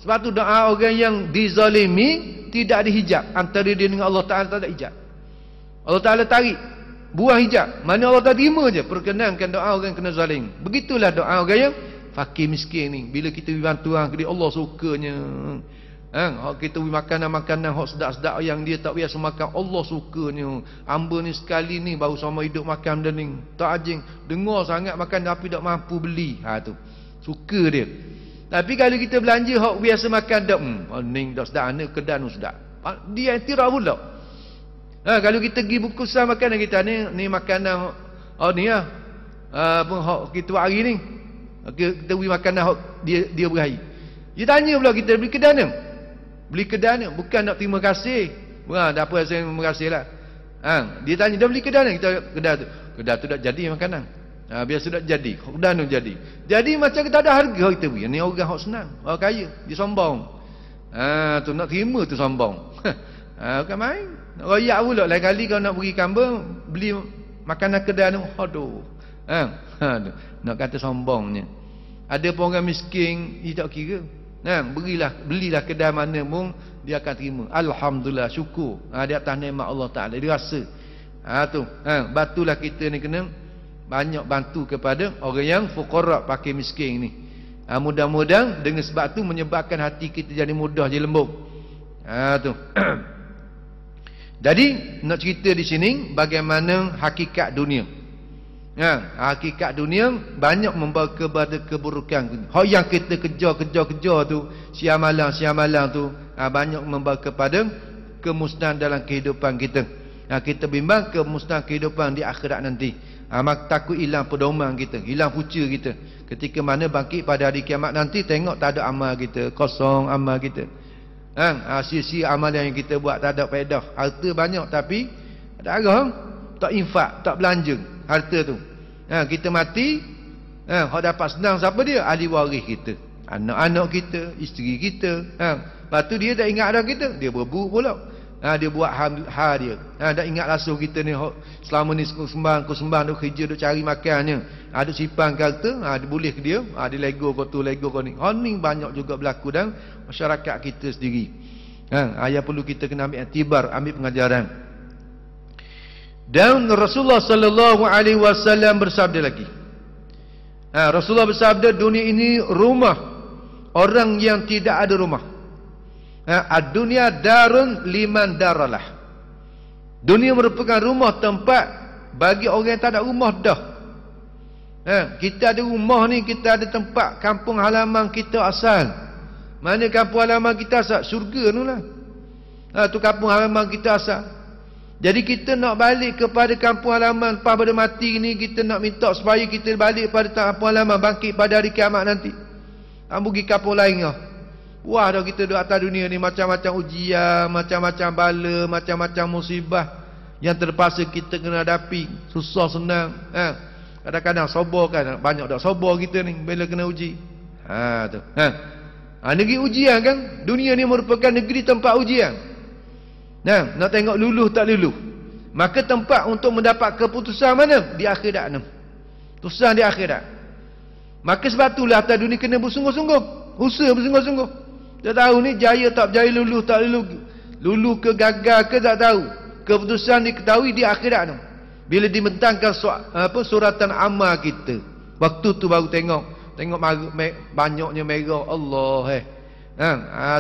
Sebab tu doa orang yang dizalimi tidak ada hijab antara dia dengan Allah Taala, tak ada hijab. Allah Taala tarik, buang hijab. Mana Allah Taala terima je, perkenankan doa orang kena zalim. Begitulah doa orang yang fakir miskin ni. Bila kita beri bantuan ke dia, Allah sukanya. Kita beri makanan-makanan hak sedap-sedap yang dia tak biasa makan, Allah sukanya. Hamba ni sekali ni baru sama hidup makan benda ni. Tak ajing, dengar sangat makan tapi tak mampu beli. Tu suka dia. Tapi kalau kita belanja hak biasa makan dak, ni dak sedap, anak kedan sedap, dia iktiraf pula. Kalau kita pergi bungkusan makanan kita ni makanan ni apa hak kita buat hari ni, kita beri makanan hak dia beri. Dia tanya pula kita beli kedan ni. Beli kedan ni bukan nak terima kasih. Tak apa saya terima kasihlah. Dia tanya dah beli kedan ni, kita kedan tu dah jadi makanan. Biasa dah jadi, kedan tu jadi. Jadi macam kita ada harga kita beri. Ni orang hak senang, orang kaya, dia sombong. Tu nak terima tu sombong. Bukan main. Nak royak pula lain kali kalau nak beri kambing, beli makanan kedan tu, aduh. Nak kata sombongnya. Ada pun orang miskin, dia tak kira. Belilah kedai mana pun dia akan terima. Alhamdulillah, syukur. Di atas nikmat Allah Taala dia rasa. Batulah kita ni kena banyak bantu kepada orang yang fuqara, pakai miskin ni. Mudah-mudahan dengan sebab tu menyebabkan hati kita jadi mudah, jadi lembut. Tu. Jadi nak cerita di sini bagaimana hakikat dunia. Hakikat dunia banyak membawa kepada keburukan. Hak yang kita kejar tu, siamalan tu, banyak membawa kepada kemusnahan dalam kehidupan kita. Kita bimbang kemusnahan kehidupan di akhirat nanti. Mak takut hilang pedoman kita, hilang punca kita. Ketika mana bangkit pada hari kiamat nanti, tengok tak ada amal kita, kosong amal kita. Sia-sia amal yang kita buat, tak ada faedah. Harta banyak tapi tak arah, tak infak, tak belanja harta tu. Kita mati, hak dapat senang siapa dia? Ahli waris kita, anak-anak kita, isteri kita. Lepas tu dia tak ingat dah kita, dia berburu pula. Dia buat hal dia. Tak ingat langsung kita ni selama ni sembang duk kerja, duk cari makannya. Ada simpan harta, dia boleh ke dia, dia lego kau tu, lego kau ni. Ni banyak juga berlaku dalam masyarakat kita sendiri. Yang perlu kita kena ambil iktibar, ambil pengajaran. Dan Rasulullah sallallahu alaihi wasallam bersabda lagi. Rasulullah bersabda, dunia ini rumah orang yang tidak ada rumah. Ad-dunya darun liman daralah. Dunia merupakan rumah tempat bagi orang yang tak ada rumah dah. Kita ada rumah ni, kita ada tempat kampung halaman kita asal. Mana kampung halaman kita asal? Syurga tu lah. Tu kampung halaman kita asal. Jadi kita nak balik kepada kampung halaman lepas pada mati ni, kita nak minta supaya kita balik pada kampung halaman, bangkit pada hari kiamat nanti. Pergi kampung lain lah. Wah dah kita duduk atas dunia ni macam-macam ujian, macam-macam bala, macam-macam musibah yang terpaksa kita kena hadapi. Susah senang. Kadang-kadang sober kan, banyak dak sober kita ni bila kena uji. Tu. Negeri ujian kan? Dunia ni merupakan negeri tempat ujian. Nak tengok luluh tak luluh. Maka tempat untuk mendapat keputusan mana? Di akhirat ni. Keputusan di akhirat. Maka sebab itulah atas dunia kena bersungguh-sungguh. Usaha bersungguh-sungguh. Tak tahu ni jaya tak berjaya, luluh tak luluh. Luluh ke gagal ke tak tahu. Keputusan diketahui di akhirat tu. Bila dibentangkan suratan amal kita. Waktu tu baru tengok banyaknya merah. Allah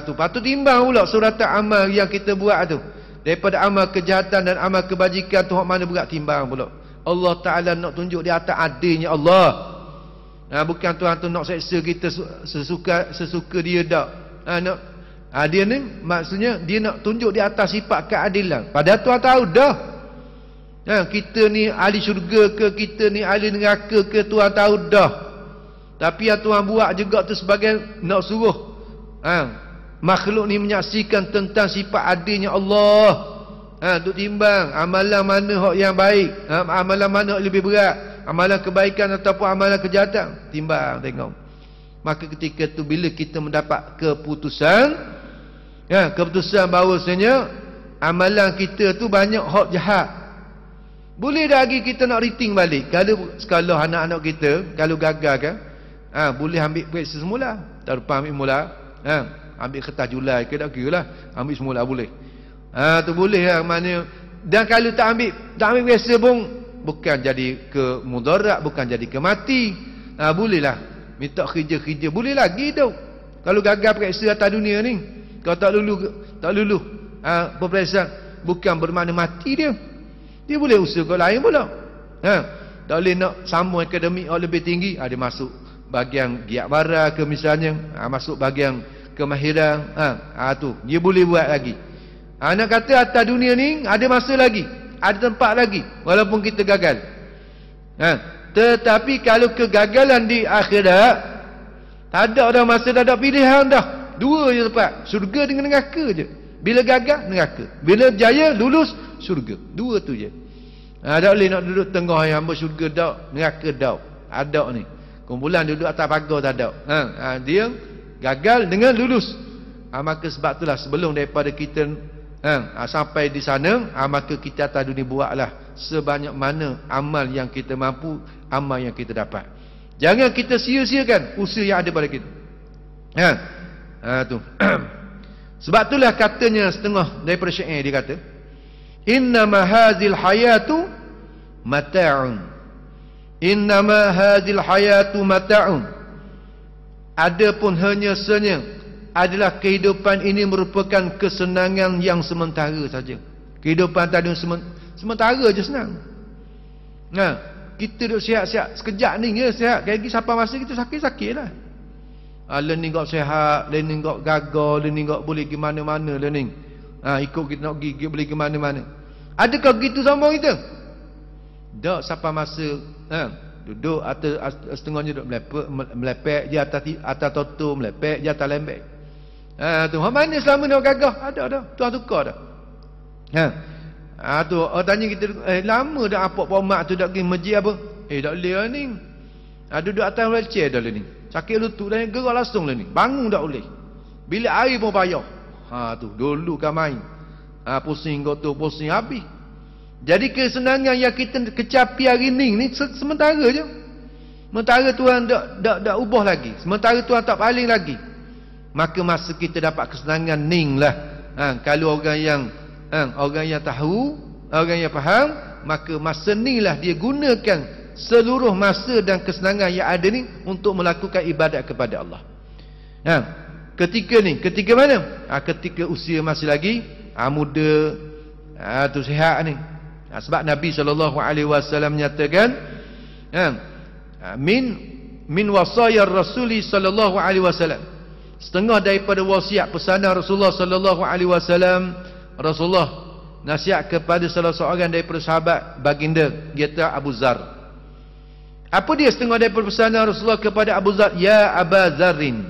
tu patut timbang pula suratan amal yang kita buat tu. Daripada amal kejahatan dan amal kebajikan tu hak mana berat timbang pula. Allah Taala nak tunjuk di atas adilnya Allah. Bukan Tuhan tu nak seksa kita sesuka dia tak. Dia ni maksudnya dia nak tunjuk di atas sifat keadilan. Padahal Tuhan tahu dah. Kita ni ahli syurga ke, kita ni ahli neraka ke, Tuhan tahu dah. Tapi yang Tuhan buat juga tu sebagai nak suruh makhluk ni menyaksikan tentang sifat adilnya Allah. Untuk timbang amalan mana hak yang baik, amalan mana hak lebih berat, amalan kebaikan ataupun amalan kejahatan. Timbang tengok. Maka ketika tu bila kita mendapat keputusan, keputusan bahawasanya amalan kita tu banyak hak jahat, boleh lagi kita nak rating balik. Kalau anak-anak kita kalau gagal kan, boleh ambil periksa semula. Tak lupa ambil mula. Ambil kertas Julai ke tak kira lah. Ambil semula boleh. Tu boleh lah mana. Dan kalau tak ambil periksa pun bukan jadi ke mudarat, bukan jadi ke mati. Boleh lah minta kerja-kerja, boleh lagi tu. Kalau gagal periksa atas dunia ni, kalau tak lulu peperiksaan, bukan bermakna mati dia. Dia boleh usaha ke lain pula. Tak boleh nak sambung akademik lebih tinggi. Dia masuk bahagian giat bara ke misalnya, masuk bahagian kemahiran. Tu dia boleh buat lagi. Nak kata atas dunia ni ada masa lagi, ada tempat lagi walaupun kita gagal. Tetapi kalau kegagalan di akhirat, tak ada dah masa, tak ada pilihan dah. Dua je tempat, syurga dengan neraka je. Bila gagal, neraka. Bila jaya, lulus, syurga. Dua tu je. Tak boleh nak duduk tengah yang hamba syurga tak, neraka tak. Ada ni. Kumpulan duduk atas pagar tak ada. Dia gagal dengan lulus. Maka sebab itulah sebelum daripada kita sampai di sana, maka kita atas dunia buatlah sebanyak mana amal yang kita mampu, amal yang kita dapat. Jangan kita sia-siakan usaha yang ada pada kita. Tu. Sebab itulah katanya setengah daripada syair dia kata, innama hazil hayatu mata'un. Innama hazil hayatu mata'un. Adapun hanya senya adalah kehidupan ini merupakan kesenangan yang sementara saja. Kehidupan tadi sementara je senang. Kita duduk sihat-sihat sekejap ni ya sihat. Lagi sampai masa kita sakit-sakit lah. Learning got sihat, learning got gagal, learning got boleh ke mana-mana learning. Ikut kita nak pergi boleh ke mana-mana. Adakah begitu sama kita? Tak, sampai masa duduk atas setengahnya duduk melepek je atas toto, melepek je atas lembek. Tu mana selama ni orang gagah? Ada dah. Tuan tukar dah. Tu orang tanya kita lama dah apa mak tu dak pergi masjid apa? Tak boleh lah ni. Duduk atas wheelchair dah lah ni. Sakit lutut dah gerak langsung lah ni. Bangun tak boleh. Bila air pun payah. Tu dulu kan main. Pusing gotoh, pusing habis. Jadi kesenangan yang kita kecapi hari ni sementara je. Sementara Tuhan tak ubah lagi. Sementara Tuhan tak paling lagi. Maka masa kita dapat kesenangan ning lah. Kalau orang yang tahu, orang yang faham, maka masa ni lah dia gunakan seluruh masa dan kesenangan yang ada ni untuk melakukan ibadat kepada Allah. Ketika mana? Ketika usia masih lagi muda, tu sihat ni. Sebab Nabi SAW menyatakan min wasayar Rasuli SAW, setengah daripada wasiat pesanan Rasulullah SAW, Rasulullah nasihat kepada salah seorang daripada sahabat baginda, iaitu Abu Zar. Apa dia setengah daripada pesanan Rasulullah kepada Abu Zar? Ya Aba Zarrin,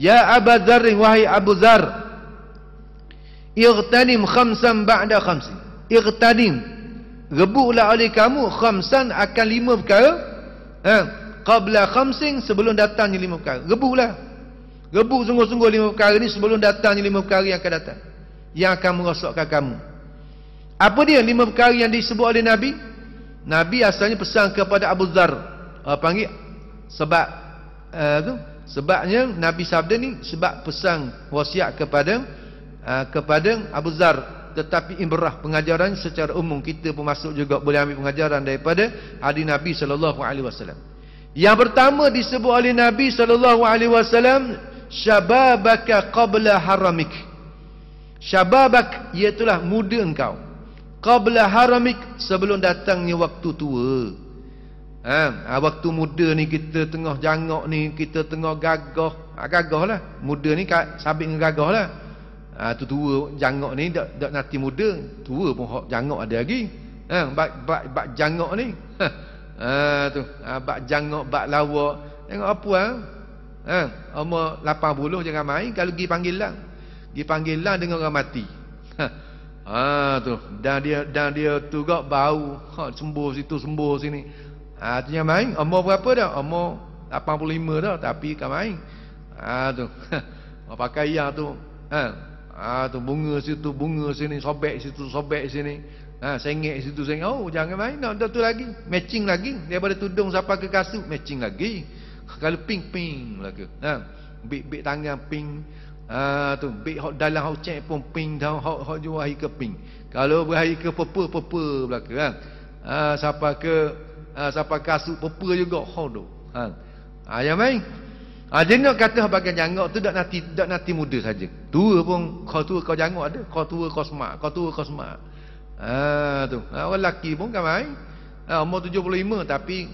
Ya Abu Dzar, wahai Abu Dzar, ightanim khamsan ba'da khamsin. Ightanim, rebutlah oleh kamu khamsan akan 5 perkara, qabla khamsin, sebelum datangnya 5 perkara. Rebutlah, rebut sungguh-sungguh 5 perkara ni sebelum datangnya 5 perkara yang akan datang, yang akan merosakkan kamu. Apa dia 5 perkara yang disebut oleh Nabi? Nabi asalnya pesan kepada Abu Dzar, panggil sebab sebabnya Nabi sabda ni sebab pesan wasiat kepada Abu Dzar. Tetapi ibrah, pengajaran secara umum, kita pun masuk juga boleh ambil pengajaran daripada hadis Nabi SAW. Yang pertama disebut oleh Nabi SAW, syababaka qabla haramik. Syababak, iaitulah muda engkau, qabla haramik, sebelum datangnya waktu tua. Waktu muda ni kita tengah jangok ni, kita tengah gagah. Gagah lah, muda ni sabit dengan gagah lah. Tu tua jangok ni dak nanti muda, tua pun hak jangok ada lagi. Bak jangok ni. Tu bak jangok, bak lawak. Tengok apa umur 80 jangan main kalau pergi panggilan. Pergi panggilan dengan orang mati. Tu dan dia tu gak bau, sembuh situ sembuh sini. Tu jangan main. Umur berapa dah? Umur 85 dah tapi kan main. Tu pakai yang tu. Tu bunga situ, bunga sini, sobek situ, sobek sini. Sengit situ, sengit. Oh, jangan main. Dah tu lagi. Matching lagi. Daripada tudung sampai ke kasut, matching lagi. Kalau pink lagi. Bik tangan pink. Tu bik hok dalam hok cek pun pink, dah hok jual hari ke pink. Kalau berhari ke purple belaka. Sampai kasut purple juga hok tu. Yang main. Dia nak kata bagian jangok tu dak nanti muda saja. Tua pun kau tua kau jangok ada, kau tua kau semak, kau tua kau semak. Tu. Orang lelaki pun kan main. Umur 75 tapi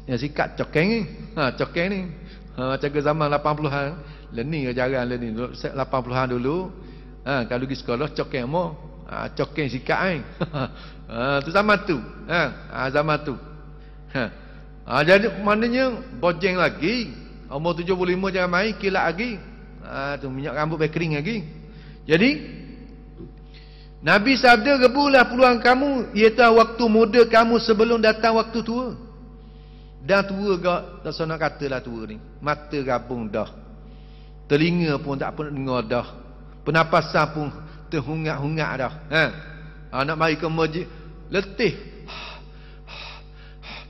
sikat cokeng ni. Cokeng ni. Macam ke zaman 80-an. Learning jarang learning 80-an dulu. Kalau pergi sekolah cokeng mo. Cokeng sikat ni. Tu zaman tu. Zaman tu. Jadi maknanya bojeng lagi. Umur 75 jangan main, kilat lagi. Tu minyak rambut kering lagi. Jadi Nabi sabda, rebutlah peluang kamu, iaitu waktu muda kamu sebelum datang waktu tua. Dan tua gak, tak nak katalah tua ni. Mata gabung dah. Telinga pun tak pernah dengar dah. Pernafasan pun terhungat-hungat dah. Nak mari ke masjid, letih.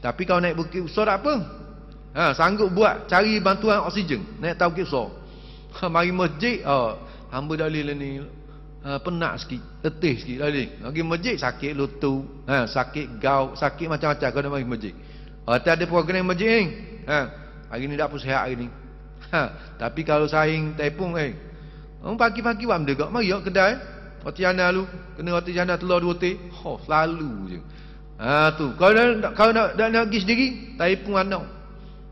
Tapi kalau naik bukit besar tak apa. Sanggup buat cari bantuan oksigen naik tahu kisah. Mari masjid, hamba dah boleh ni penat sikit, letih sikit dah boleh. Pergi masjid sakit lutut, sakit gout, sakit macam-macam kau nak mari masjid. Tak ada program masjid ni. Hari ni tak apa sihat hari ni. Tapi kalau saing telefon pagi-pagi buat benda gak mari kedai roti jana lu, kena roti jana telur 2 teh. Selalu je. Tu kalau nak pergi sendiri telefon anak.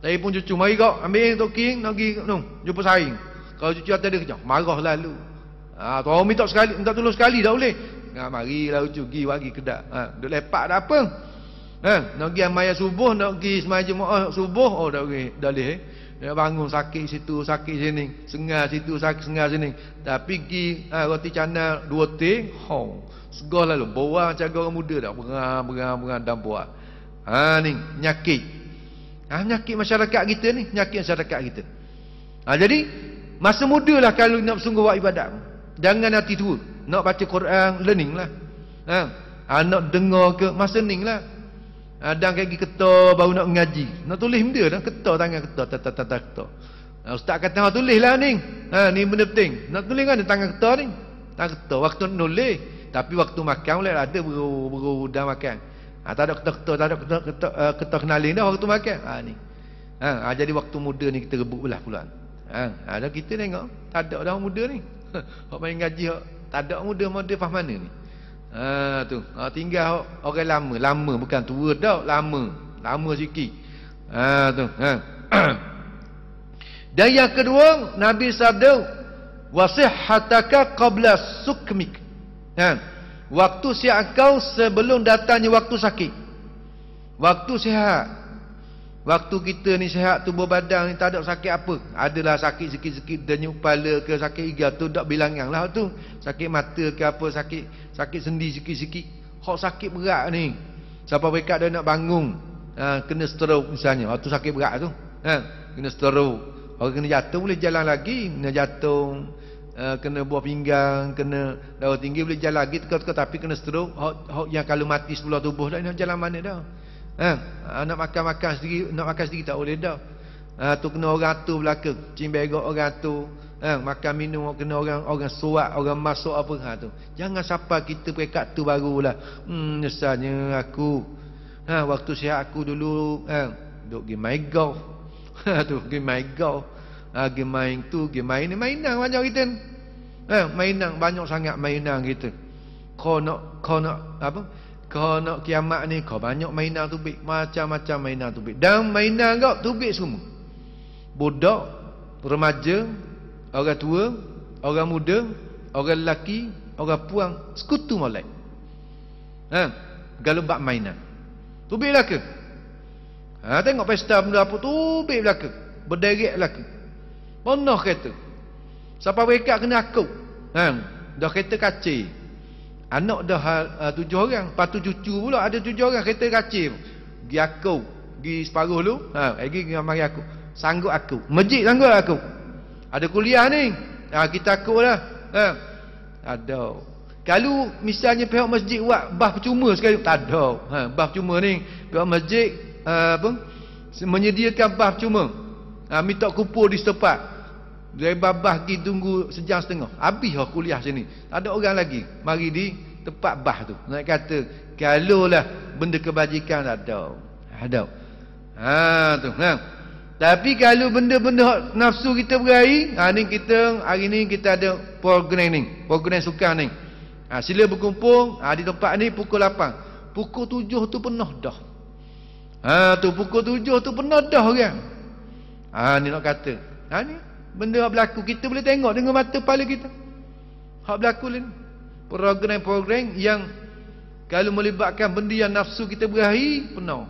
Saya pun cucu, mari kau ambil toking nak pergi jumpa saing. Kalau cucu kata dia kejap, marah lalu. Orang minta sekali, minta tolong sekali dah boleh. Marilah cucu pergi bagi kedai. Duk lepak dah apa? Nak pergi amaya subuh, nak pergi semaya jemaah subuh, dah boleh, dah boleh. Dia bangun sakit situ, sakit sini, sengal situ, sakit sengal sini. Tapi pergi roti canai 2 teh, segar lalu. Bawa macam orang muda dah, berang dan buat. Ni nyakit. Penyakit masyarakat kita ni, penyakit masyarakat kita. Jadi masa muda lah kalau nak sungguh buat ibadat. Jangan nanti tua. Nak baca Quran, learning lah. Nak dengar ke, masa learning lah. Dan kaki ketar baru nak mengaji. Nak tulis benda dah, ketar tangan ketar, ketar. Ustaz kata tulis lah ni. Ni benda penting. Nak tulis kan tangan ketar ni. Tangan ketar waktu nulis, tapi waktu makan boleh ada beru dah makan. Tak ada ketar kenalin dah waktu makan. Ni. Jadi waktu muda ni kita rebut belah pula. Ada kita tengok tak ada orang muda ni. Hok main gaji tak ada muda faham mana ni. Tu. Tinggal orang lama bukan tua dah, lama sikit. Tu. Dan yang kedua Nabi sabda wasihhataka qabla sukmik. Waktu sihat kau sebelum datangnya waktu sakit. Waktu sihat. Waktu kita ni sihat tubuh badan ni tak ada sakit apa. Adalah sakit sikit-sikit denyut kepala ke sakit iga tu tak bilangan lah tu. Sakit mata ke apa sakit sendi sikit-sikit. Hak sakit berat ni. Siapa mereka dah nak bangun kena stroke misalnya. Waktu sakit berat tu. Kena stroke. Orang kena jatuh boleh jalan lagi. Kena jatuh kena buah pinggang, kena darah tinggi boleh jalan lagi teka-teka tapi kena stroke. Hak yang kalau mati sebelah tubuh dah nak jalan mana dah. Nak makan sendiri tak boleh dah. Tu kena orang tu belaka, cimbegok orang tu. Makan minum kena orang suap, orang masuk apa tu. Jangan sampai kita pekat tu barulah. Nyesalnya aku. Waktu sihat aku dulu duk pergi main golf. Tu pergi main golf. Pergi main tu, pergi main ni mainan banyak kita. Mainan banyak sangat mainan kita. Kau nak apa? Kau nak kiamat ni kau banyak mainan tubik, macam-macam mainan tubik. Dan mainan kau tubik semua. Budak, remaja, orang tua, orang muda, orang lelaki, orang puang, sekutu molek. Kalau bab mainan. Tubik belaka. Tengok pesta benda apa tubik belaka. Berderet belaka. Penuh kereta. Siapa mereka kena akut. Dah kereta kacir. Anak dah 7 orang, lepas tu cucu pula ada 7 orang kereta kacir. Pergi aku, pergi separuh dulu, lagi dengan mari aku. Sanggup aku. Masjid sanggup aku. Ada kuliah ni. Kita akut lah. Ada. Kalau misalnya pihak masjid buat bah percuma sekali, tak ada. Bah percuma ni pihak masjid menyediakan bah percuma. Minta kumpul di setempat. Dari babah pergi tunggu sejam setengah. Habis lah kuliah sini. Tak ada orang lagi. Mari di tempat bah tu. Nak kata, kalau lah benda kebajikan tak ada. Ada. Tu. Tapi kalau benda-benda nafsu kita berair, hari ni kita ada program ni. Program sukan ni. Sila berkumpul di tempat ni pukul 8. Pukul 7 tu penuh dah. Tu pukul 7 tu penuh dah orang. Ni nak kata. Ni benda yang berlaku kita boleh tengok dengan mata kepala kita. Hak berlaku ni. Program-program yang kalau melibatkan benda yang nafsu kita berahi penuh.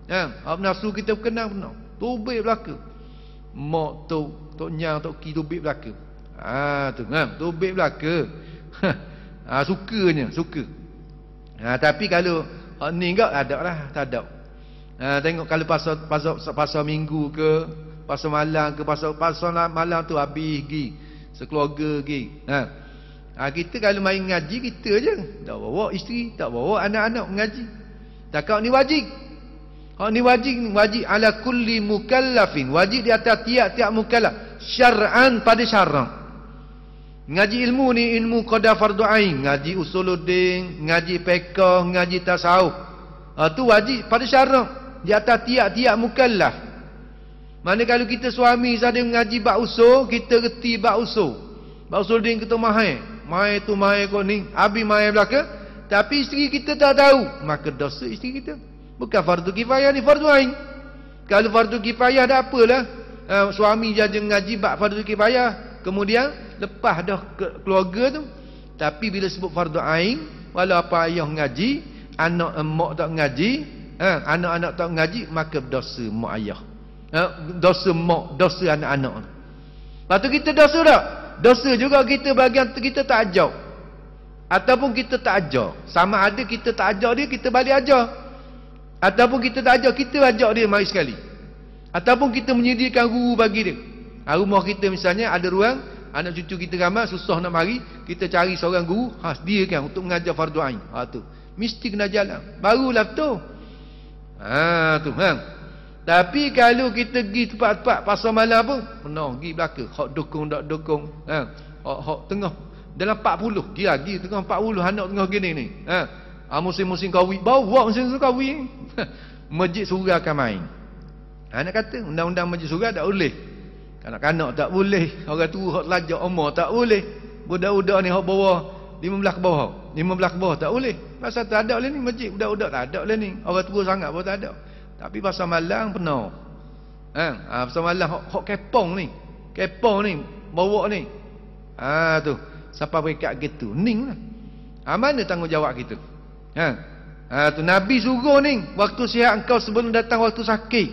Hak nafsu kita berkenang penuh. Tubik belaka. Mak tu, tok nyang, tok ki tubik belaka. Tubik belaka. Sukanya, suka. Tapi kalau hak ni enggak ada lah, tak ada. Tengok kalau pasal minggu ke pasal malam ke pasal malam tu habis pergi sekeluarga pergi. Kita kalau main ngaji kita je. Tak bawa isteri, tak bawa anak-anak mengaji. Takak ni wajib. Hak ni wajib ala kulli mukallafin. Wajib di atas tiap-tiap mukallaf syar'an pada syarak. Ngaji ilmu ni ilmu qada fardu ain, ngaji usuluddin, ngaji fiqh, ngaji tasawuf. Tu wajib pada syarak di atas tiap-tiap mukallaf. Mana kalau kita suami saja mengaji bab usul, kita reti bab usul. Bab usul din kita mahal. Mahal tu mahal kau ni, habis mahal belaka. Tapi isteri kita tak tahu, maka dosa isteri kita. Bukan fardu kifayah ni, fardu ain. Kalau fardu kifayah dah apalah. Suami saja mengaji bab fardu kifayah, kemudian lepas dah keluarga tu. Tapi bila sebut fardu ain, walau apa ayah mengaji, anak mak tak mengaji, anak-anak tak mengaji, maka dosa mak ayah. Dosa mak, dosa anak-anak. Lepas tu kita dosa tak? Dosa juga kita bagian kita tak ajar. Ataupun kita tak ajar. Sama ada kita tak ajar dia, kita balik ajar. Ataupun kita tak ajar, kita ajar dia mari sekali. Ataupun kita menyediakan guru bagi dia. Rumah kita misalnya ada ruang, anak cucu kita ramai, susah nak mari, kita cari seorang guru, sediakan untuk mengajar fardu ain. Tu. Mesti kena jalan. Barulah tu. Tu. Tapi kalau kita pergi tempat-tempat pasar malam pun penuh pergi belaka. Hak dukung tak dukung. Hak tengah dalam 40. Pergi tengah 40 anak tengah gini ni. Musim-musim kahwin. Bawa musim-musim kahwin. Masjid surau akan main. Nak kata undang-undang masjid surau tak boleh. Kanak-kanak tak boleh. Orang tua hak lajak umur tak boleh. Budak-budak ni hak bawah 15 ke bawah. 15 ke bawah tak boleh. Pasal tak ada lah ni masjid. Budak-budak tak ada lah ni. Orang tua sangat pun tak ada. Tapi pasal malang penuh. Pasal malang hok kepong ni. Kepong ni, bawa ni. Tu. Siapa berekat gitu. Ning lah. Mana tanggungjawab kita? Tu Nabi suruh ni, waktu sihat engkau sebelum datang waktu sakit.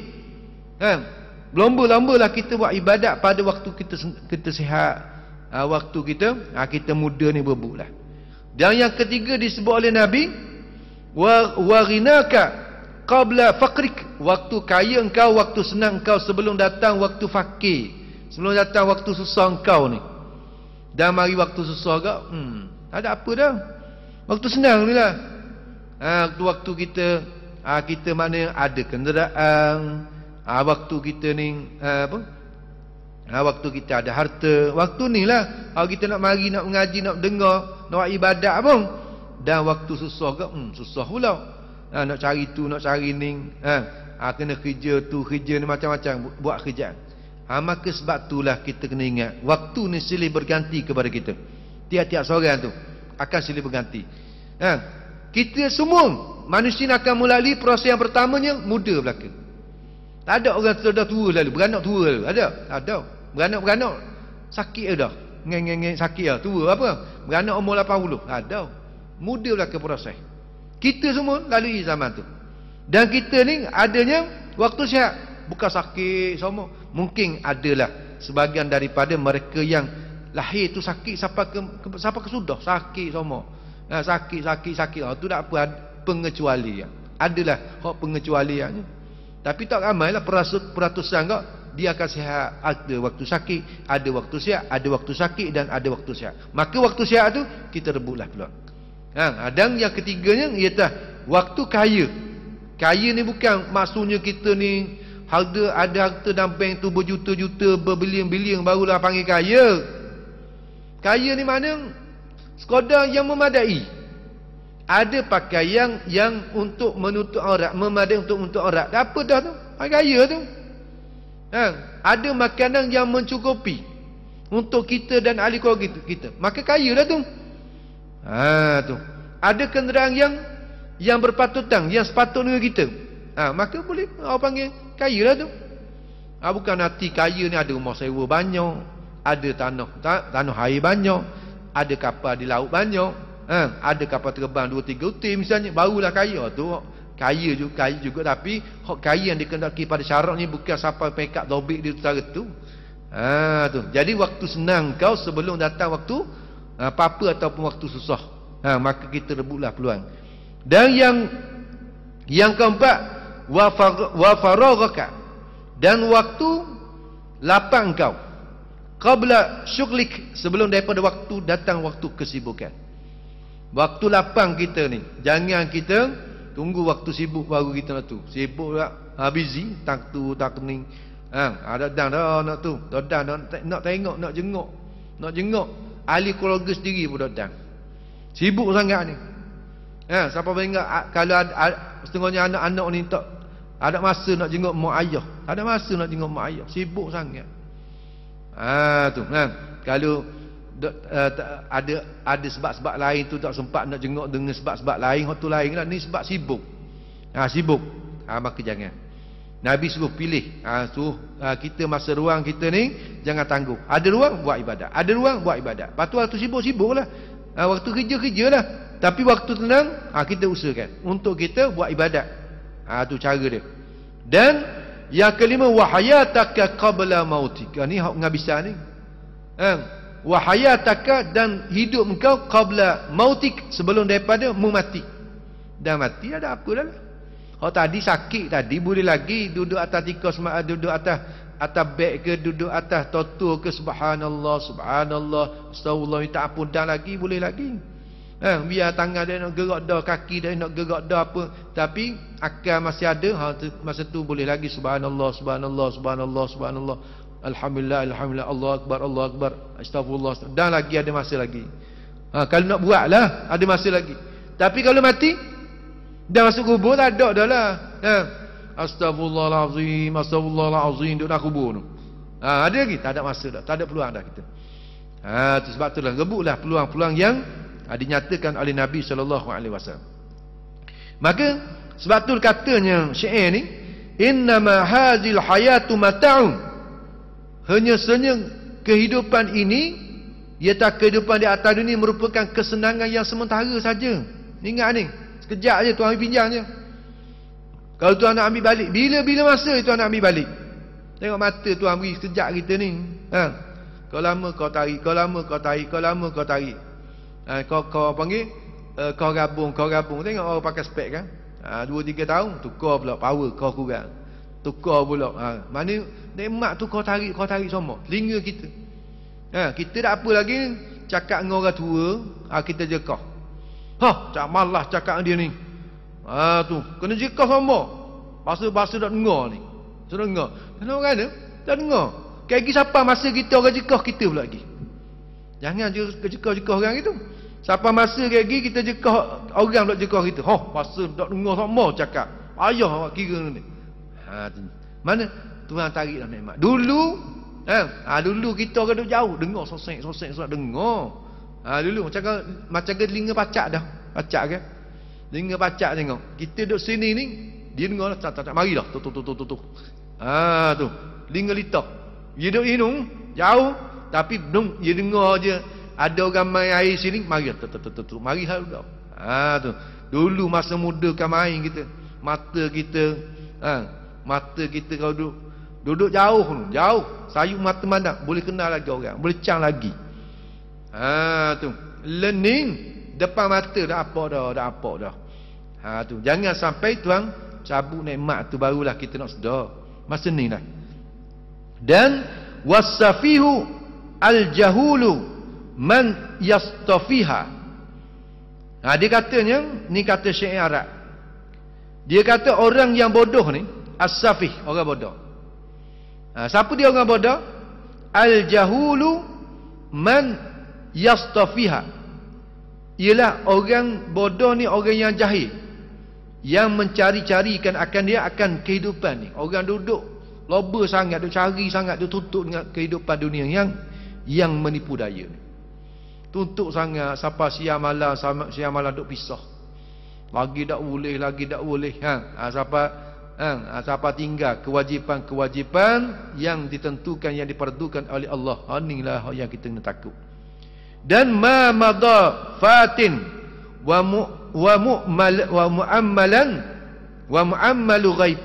Lomba-lombalah kita buat ibadat pada waktu kita sihat, waktu kita muda ni berbuklah. Dan yang ketiga disebut oleh Nabi, wa ghinaka qabla faqrik, waktu kaya engkau, waktu senang engkau sebelum datang waktu fakir, sebelum datang waktu susah engkau ni. Dan mari waktu susah agak tak ada apa dah. Waktu senang ni lah. Waktu kita mana ada kenderaan, waktu kita ni waktu kita ada harta, waktu ni lah kita nak mari, nak mengaji, nak dengar, nak buat ibadat pun. Dan waktu susah ke susah pula, nak cari tu, nak cari ni, kena kerja tu, kerja ni, macam-macam buat kerjaan. Maka sebab itulah kita kena ingat, waktu ni silih berganti kepada kita. Tiap-tiap seorang tu akan silih berganti. Kita semua manusia akan melalui proses yang pertamanya muda belaka. Tak ada orang sudah tua lalu, beranak tua lalu. Ada. Beranak sakit dah. Ngeng sakit dah. Tua apa? Beranak umur 80. Ada. Muda belaka proses. Kita semua lalui zaman tu. Dan kita ni adanya waktu sihat, bukan sakit semua. Mungkin adalah sebahagian daripada mereka yang lahir tu sakit sampai ke sudah sakit semua. Sakit. Tu tak apa, pengecualian. Adalah hak pengecualiannya. Tapi tak ramailah peratusan kau, dia akan sihat. Ada waktu sakit, ada waktu sihat, ada waktu sakit dan ada waktu sihat. Maka waktu sihat tu kita rebutlah pula. Dan yang ketiganya ialah waktu kaya. Kaya ni bukan maksudnya kita ni ada harta dalam bank tu berjuta-juta, berbilion-bilion barulah panggil kaya. Kaya ni mana? Sekadar yang memadai. Ada pakaian yang untuk menutup aurat, memadai untuk menutup aurat. Apa dah tu? Kaya tu. Ada makanan yang mencukupi untuk kita dan ahli keluarga kita. Maka kaya dah tu. Tu. Ada kenderaan yang berpatutan, yang sepatutnya kita. Maka boleh orang panggil kaya lah tu. Bukan nanti kaya ni ada rumah sewa banyak, ada tanah air banyak, ada kapal di laut banyak, ada kapal terbang 2-3 utir misalnya, barulah kaya tu. Kaya juga tapi hak kaya yang dikendaki pada syarat ni bukan sampai pekat dobik di utara tu. Tu. Jadi waktu senang kau sebelum datang waktu apa-apa ataupun waktu susah. Maka kita rebutlah peluang. Dan yang keempat, wa faraghaka, dan waktu lapang kau, qabla syughlik, sebelum daripada waktu datang waktu kesibukan. Waktu lapang kita ni, jangan kita tunggu waktu sibuk baru kita nak tu. Sibuk tak, busy, tak tu tak ni. Ada dah nak tu, dah nak tengok, nak jenguk ahli keluarga sendiri pun dah. Sibuk sangat ni. Siapa ingat kalau setengahnya anak-anak ni tak ada masa nak jenguk mak ayah. Tak ada masa nak jenguk mak ayah. Sibuk sangat. Tu. Kalau ada sebab-sebab lain tu tak sempat nak jenguk dengan sebab-sebab lain, hak tu lain lah. Ni sebab sibuk. Sibuk. Maka jangan. Nabi suruh pilih. Kita masa ruang kita ni jangan tangguh. Ada ruang buat ibadat. Ada ruang buat ibadat. Lepas tu waktu sibuk-sibuklah. Waktu kerja lah. Tapi waktu tenang kita usahakan untuk kita buat ibadat. Tu cara dia. Dan yang kelima, wahayataka qabla mautika. Ni hak ngabisan ni. Wahayataka, dan hidup engkau qabla mautik, sebelum daripada memati. Dah mati ada apa dah lah. Hak tadi sakit tadi boleh lagi duduk atas tikus, duduk atas beg ke, duduk atas totur ke, subhanallah, astagfirullah, minta ampun, dah lagi boleh lagi. Biar tangan dia nak gerak dah, kaki dia nak gerak dah apa, tapi akal masih ada. Masa tu boleh lagi subhanallah, alhamdulillah, Allah akbar, astagfirullah, dah lagi ada masa lagi. Kalau nak buat lah ada masa lagi. Tapi kalau mati dah masuk kubur, tak ada dah lah. Astagfirullahalazim duduk dalam kubur tu. Ada lagi? Tak ada masa dah, tak ada peluang dah kita. Sebab itulah rebutlah peluang-peluang yang dinyatakan oleh Nabi SAW. Maka sebab tu katanya syair ni, innama hazil hayatu mata'un, hanya kehidupan ini, iaitu kehidupan di atas dunia, merupakan kesenangan yang sementara saja. Ingat ni, sekejap je Tuhan pinjam je. Kalau Tuhan nak ambil balik, bila masa Tuhan nak ambil balik? Tengok mata Tuhan beri sekejap kita ni. Ha. Kau lama kau tarik, kau lama kau tarik, kau lama kau tarik. Ha, kau panggil kau gabung. Tengok orang pakai spek kan. Ha, 2-3 tahun tukar pula power kau kurang. Tukar pula. Ha, mana nikmat tu kau tarik semua. Telinga kita. Ha, kita tak apa lagi cakap dengan orang tua, kita jekah. Tak malas cakap dia ni. Ha tu, kena jekah semua. Bahasa dak dengar ni. Sudah dengar. Kenapa orang ada? Tak dengar. Kayak siapa masa kita orang jekah kita pula lagi. Jangan jekah orang itu. Siapa masa kayak kita jekah orang pula jekah kita. Bahasa dak dengar semua cakap. Payah awak kira ni. Ha tu. Mana Tuhan tarik dah nikmat. Dulu dulu kita orang duduk jauh dengar sosek dengar. Dulu macam ke telinga pacak dah. Pacak kan? Telinga pacak tengok. Kita duduk sini ni dia dengar tak mari dah. Tu. Tu. Telinga litak. Dia duduk hidung jauh tapi dia dengar je ada orang main air sini mari tu. Mari hal dah. Tu. Dulu masa muda kan main kita. Mata kita kalau duduk jauh sayup mata mandang boleh kenal lagi orang, boleh cang lagi. Tu learning depan mata dah apa dah. Tu jangan sampai Tuhan cabut nikmat tu barulah kita nak sedar masa ni lah. Dan wasafihu aljahulu man yastafiha. Dia katanya ni kata syair Arab. Dia kata orang yang bodoh ni as-safih, orang bodoh. Siapa dia orang bodoh? Al-jahulu man yastafiha. Ialah orang bodoh ni orang yang jahil, yang mencari-carikan akan dia akan kehidupan ni. Orang duduk loba sangat, duk cari sangat, duk tuntut dengan kehidupan dunia yang menipu daya ni. Tuntut sangat sampai siang malam duk pisah. Lagi tak boleh. Siapa tinggal kewajipan yang ditentukan, yang diperdukan oleh Allah. Inilah yang kita kena takut. Dan ma madha fatin wa mu'ammalu ghaib.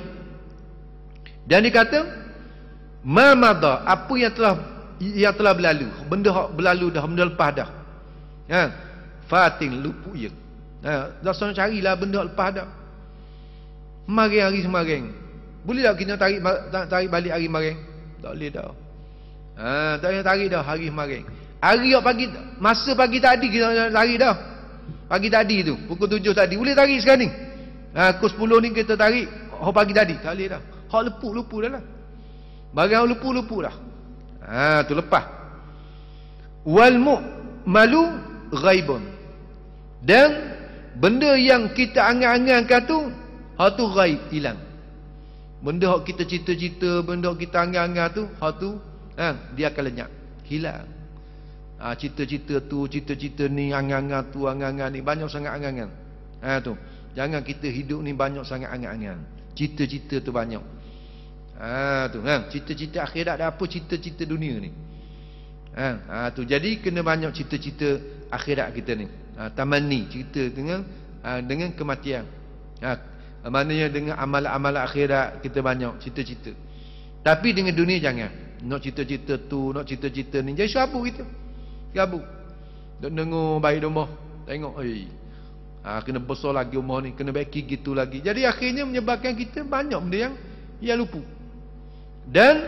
Dan dikata ma madha, apa yang telah berlalu, benda berlalu dah, benda lepas dah. Fatin lupu je. Dah sana carilah benda lepas dah. Hari semaring. Boleh tak kita tarik balik hari semaring? Tak boleh dah. Tak boleh tarik dah hari semaring. Hari masa pagi tadi kita nak tarik dah. Pagi tadi tu, pukul 7 tadi. Boleh tarik sekarang ni. Pukul 10 ni kita tarik pagi tadi. Tak boleh dah. Hak lepu dah lah. Barang lepu dah. Tu lepas. Wal mu'malu ghaibun. Dan benda yang kita angan-angankan tu, hak tu ghaib, hilang. Benda hak kita cita-cita, benda hak kita angan-angan tu, hak tu dia akan lenyap, hilang. Cita-cita tu, cita-cita ni, angan-angan tu, angan-angan ni, banyak sangat angan-angan. Tu. Jangan kita hidup ni banyak sangat angan-angan. Cita-cita tu banyak. Tu, cita-cita akhirat dah apa cita-cita dunia ni. Tu. Jadi kena banyak cita-cita akhirat kita ni. Tamanni, cerita dengan kematian. Maknanya dengan amalan-amalan akhirat kita banyak cita-cita. Tapi dengan dunia jangan. Nak cita-cita tu, nak cita-cita ni, jadi syabuk kita. Syabuk. Duk dengar baik rumah, tengok kena besar lagi rumah ni, kena baiki gitu lagi. Jadi akhirnya menyebabkan kita banyak benda yang lupa. Dan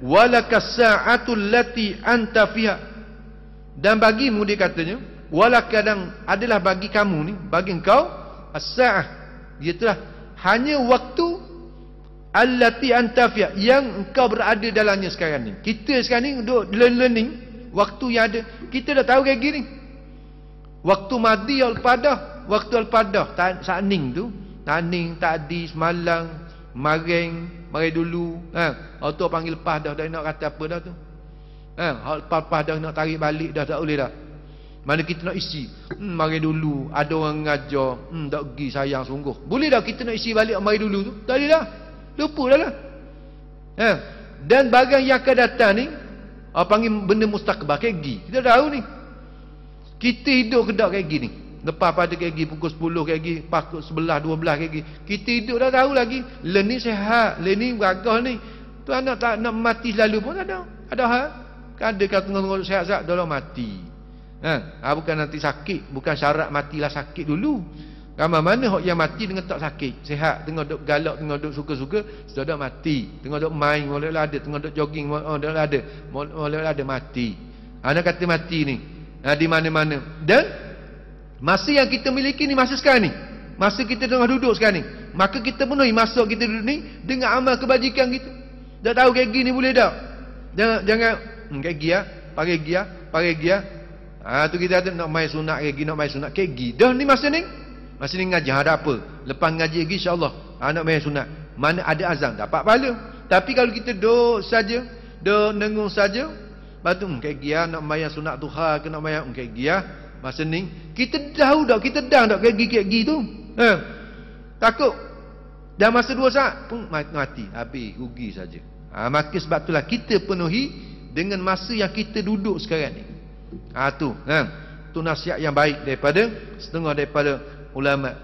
walakas sa'atul lati anta fiha. Dan bagimu dia katanya, walakadang adalah bagi kamu ni, bagi engkau as-sa'ah, dia telah hanya waktu allati anta fiha, yang engkau berada dalamnya sekarang ni. Kita sekarang ni duduk learning, waktu yang ada kita dah tahu kayak gini. Waktu madi al-padah, waktu al-padah saning tu, taning, tadi, semalang, mari dulu. Auto panggil lepas dah nak kata apa dah tu. Lepas dah nak tarik balik dah tak boleh dah. Mana kita nak isi, mari dulu, ada orang ngajar, tak pergi sayang sungguh. Boleh dah kita nak isi balik mari dulu tu? Tak boleh dah. Lupa dah lah. Dan barang yang akan datang ni, panggil benda mustaqbal kayak gini. Kita tahu ni. Kita hidup kedak kayak gini. Lepas pada kayak gini, pukul 10 kayak gini, pukul 11, 12 kayak gini. Kita hidup dah tahu lagi. Learning sehat, learning beragah ni. Tu anak tak nak mati selalu pun ada. Ada hal. Ada kata tengok sihat-sihat dah mati. Bukan nanti sakit, bukan syarat matilah sakit dulu. Ramai mana hok yang mati dengan tak sakit, sihat, tengok duk galak, tengok duk suka-suka, sudah mati. Tengok duk main, boleh ada, tengok duk jogging, boleh ada mati. Anak kata mati ni. Di mana-mana. Dan masa yang kita miliki ni masa sekarang ni. Masa kita tengah duduk sekarang ni. Maka kita penuhi masa kita duduk ni dengan amal kebajikan kita. Dah tahu kayak gini boleh tak? Jangan kayak gia, pakai gia. Tu kita ada nak main sunat kayak gini, nak main sunat kayak gini. Dah ni masa ni. Masa ni ngaji ada apa? Lepas ngaji lagi insya-Allah nak main sunat. Mana ada azan dapat pahala. Tapi kalau kita duduk saja, duduk nengung saja, batu kayak gia nak main sunat duha ke nak main kayak gia, masa ni kita tahu dah, kita dah kayak gini tu. Takut dah masa 2 saat pun mati, habis rugi saja. Maka sebab itulah kita penuhi dengan masa yang kita duduk sekarang ni. Tu nasihat yang baik daripada setengah daripada ulama.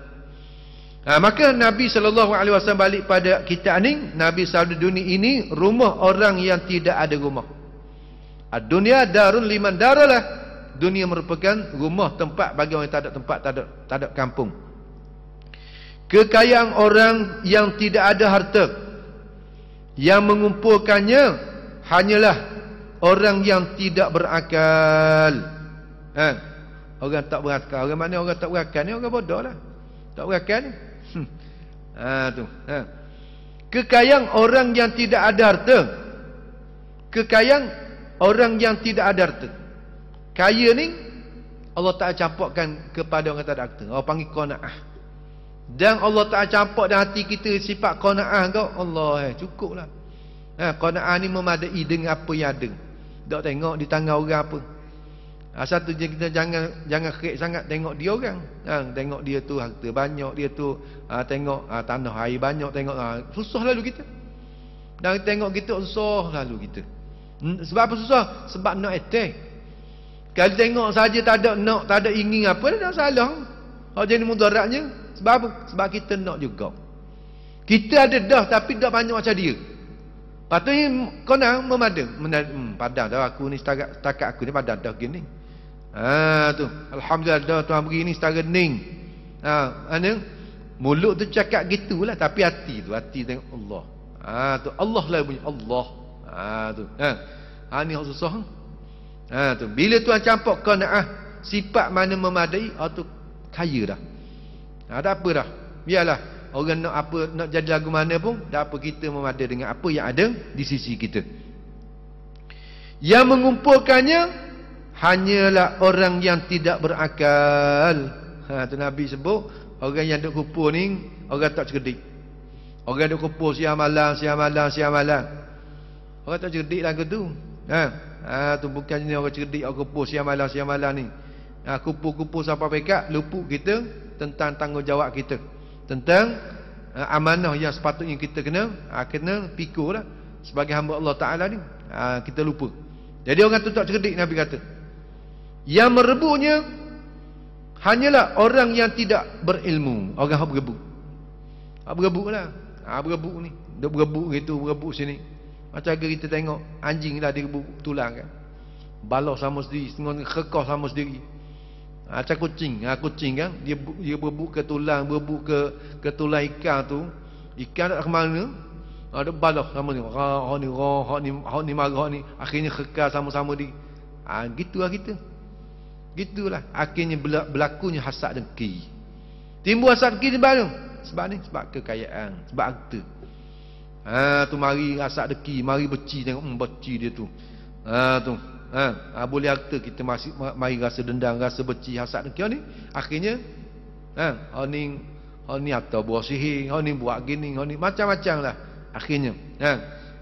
Maka Nabi SAW balik pada kita ni. Nabi SAW dunia ini rumah orang yang tidak ada rumah. Dunia darun liman daralah. Dunia merupakan rumah tempat bagi orang yang tak ada tempat, tak ada kampung. Kekayaan orang yang tidak ada harta, yang mengumpulkannya hanyalah orang yang tidak berakal. Orang tak berakal. Orang mana orang tak berakal ni? Orang bodoh lah. Tak berakal ni. Kekayaan orang yang tidak ada harta. Kekayaan orang yang tidak ada harta. Kaya ni Allah tak campurkan kepada orang tak ada harta. Allah panggil qanaah. Dan Allah tak campur dalam hati kita sifat qanaah kau. Allah cukuplah. Qanaah ni memadai dengan apa yang ada. Tak tengok di tangan orang apa. Satu je kita jangan kek sangat tengok dia orang. Tengok dia tu harta banyak, dia tu tengok tanah air banyak, tengok susah lalu kita. Dan tengok kita susah lalu kita. Sebab apa susah? Sebab nak attack. Kalau tengok saja tak ada ingin apa, dah salah. Jadi mudaratnya sebab apa? Sebab kita nak juga. Kita ada dah tapi tak banyak macam dia. Patutnya kau nak padan dah aku ni setakat aku ni padan dah gini. Tu alhamdulillah dah tuan begini setara ning. Mulut tu cakap gitulah tapi hati tengok Allah. Tu Allah lah bunyi Allah. Tu. Ni hak susah. Tu bila tuan campur qanaah sifat mana memadai, tu kaya dah. Tak apa dah. Biarlah orang nak apa, nak jadi lagu mana pun, tak apa, kita memadai dengan apa yang ada di sisi kita. Yang mengumpulkannya hanyalah orang yang tidak berakal. Tu Nabi sebut orang yang duk kumpul ni orang tak cerdik. Orang duk kumpul siang malam. Orang tak cerdik lagu tu. Tu bukan ni orang cerdik, orang kumpul siang malam ni. Kumpul sampai pekat luput kita tentang tanggungjawab kita, tentang amanah yang sepatutnya kita kena pikul lah sebagai hamba Allah Ta'ala ni. Kita lupa. Jadi orang tu tak cerdik. Nabi kata yang merebutnya hanyalah orang yang tidak berilmu. Orang yang berebut. Berebut lah. Berebut ni. Dia berebut gitu, berebut sini. Macam kita tengok anjing lah dia berebut tulang kan. Balah sama sendiri, setengah kekah sama sendiri. Macam kucing kan, dia berebut ke tulang, berebut ke tulang ikan tu. Ikan tak ke mana, ada balah sama ni. Hak ni marah ni, akhirnya kekal sama-sama di. Gitulah kita. Gitulah akhirnya berlakunya hasad dengki. Timbul hasad dengki sebab ni, sebab kekayaan, sebab harta. Tu mari hasad dengki, mari beci, tengok beci dia tu. Boleh harta kita masih mari rasa dendam, rasa beci, hasad dengki ni. Akhirnya ni atau buat sihir, ni buat gini, ni macam-macam lah akhirnya.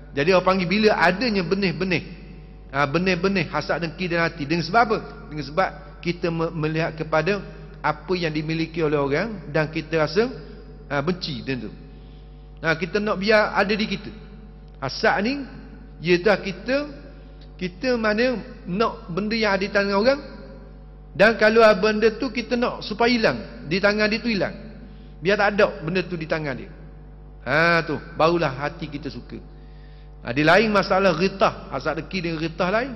Jadi orang panggil bila adanya benih-benih hasad dengki dalam hati. Dengan sebab apa? Dengan sebab kita melihat kepada apa yang dimiliki oleh orang dan kita rasa benci dengan tu. Kita nak biar ada di kita. Hasad ni iaitu kita mana nak benda yang ada di tangan orang, dan kalau benda tu kita nak supaya hilang di tangan dia tu, hilang, biar tak ada benda tu di tangan dia. Tu barulah hati kita suka. Dia lain masalah ghitah. Asal deki dengan ghitah lain.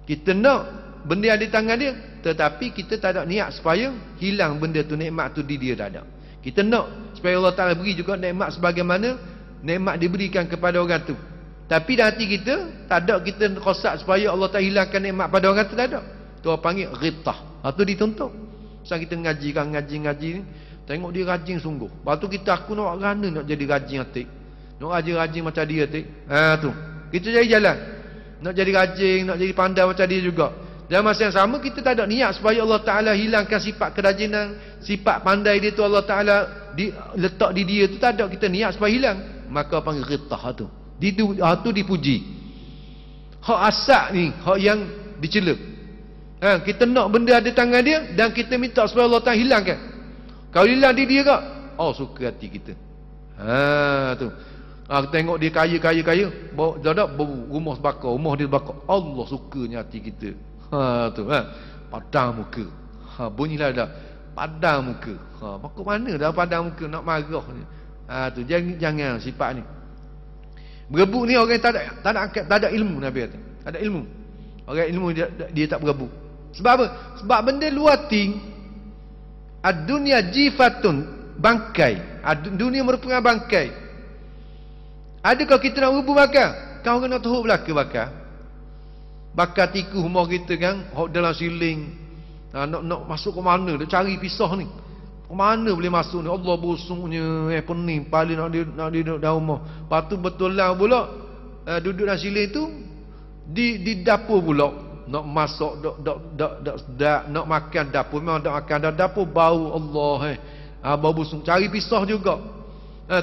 Kita nak benda ada di tangan dia, tetapi kita tak ada niat supaya hilang benda tu, nikmat tu di dia tak ada. Kita nak supaya Allah Ta'ala beri juga nikmat sebagaimana nikmat diberikan kepada orang tu. Tapi dalam hati kita tak ada kita kosak supaya Allah Ta'ala hilangkan nikmat pada orang tu, tak ada. Tu orang panggil ghitah. Tu dituntut. Sebab kita ngaji ni, tengok dia rajin sungguh. Lepas tu aku nak rana nak jadi rajin atik. Nak rajin macam dia atik. Tu. Kita jadi jalan. Nak jadi rajin, nak jadi pandai macam dia juga. Dalam masa yang sama kita tak ada niat supaya Allah Ta'ala hilangkan sifat kerajinan, sifat pandai dia tu Allah Ta'ala letak di dia tu, tak ada kita niat supaya hilang. Maka panggil ghitah tu. Tu dipuji. Hak asak ni, hak yang dicela. Kita nak benda ada tangan dia dan kita minta supaya Allah Ta'ala hilangkan. Kalau hilang di dia kak, suka hati kita. Tu. Tengok dia kaya. Bawa dadak rumah sebakar, rumah dia sebakar. Allah sukanya hati kita. Tu. Padang muka. Bunyilah dah. Padang muka. Maka mana dah padang muka nak marah ni. Tu. Jangan sifat ni. Berebut ni orang tak ada ilmu, Nabi kata. Tak ada ilmu. Orang ilmu dia tak berebut. Sebab apa? Sebab benda luar ting. Ad-dunya jifatun, bangkai. Dunia merupakan bangkai. Adakah kita nak berebut bakar? Kau kena teruk belaka bakar. Bakar tikus rumah kita kan, dalam siling. Nak masuk ke mana? Dia cari pisah ni. Ke mana boleh masuk ni? Allah busuknya, pening, paling nak duduk dalam rumah. Lepas tu betul lah pula, duduk dalam siling tu, di dapur pula. Nak masuk, nak makan dapur. Memang nak makan dapur, bau Allah. Bau busuk. Cari pisah juga.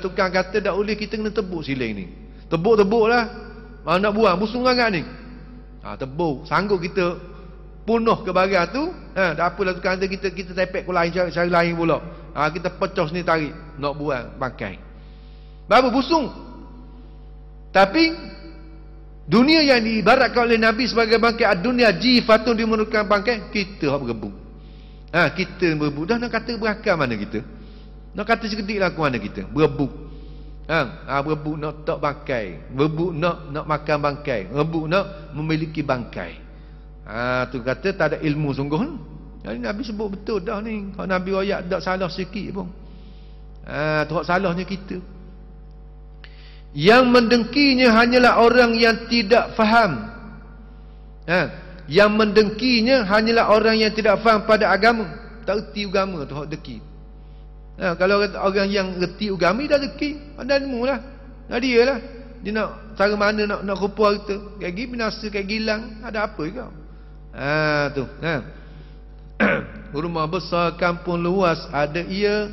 Tukang kata tak boleh, kita kena tebuk siling ni. Tebuk lah. Nak buang, busuk sangat ni. Tebuk. Sanggup kita punuh ke barang tu. Tak apalah tukang kata kita tepek ke lain, cari lain pula. Kita pecah sini tarik. Nak buang, bangkai. Baru busuk. Tapi dunia yang diibaratkan oleh Nabi sebagai bangkai, dunia jifatun, dia merupakan bangkai. Kita hak berebut. Kita berebut. Dah nak kata berakal mana kita? Nak kata seketik lah ke mana kita? Berebut. Berebut nak tak bangkai. Berebut nak makan bangkai. Berebut nak memiliki bangkai. Tu kata tak ada ilmu sungguh. Jadi Nabi sebut betul dah ni. Kalau Nabi royak tak salah sikit pun. Tu hak salahnya kita. Yang mendengkinya hanyalah orang yang tidak faham. Yang mendengkinya hanyalah orang yang tidak faham pada agama. Tak erti agama tu hak dengki. Kalau orang yang reti agama dah deki, pandai ilmu lah. Dia lah. Dia nak cara mana nak rupa kita. Kayak gini binasa, kayak gilang. Ada apa kau? Tu. Rumah besar, kampung luas, ada ia.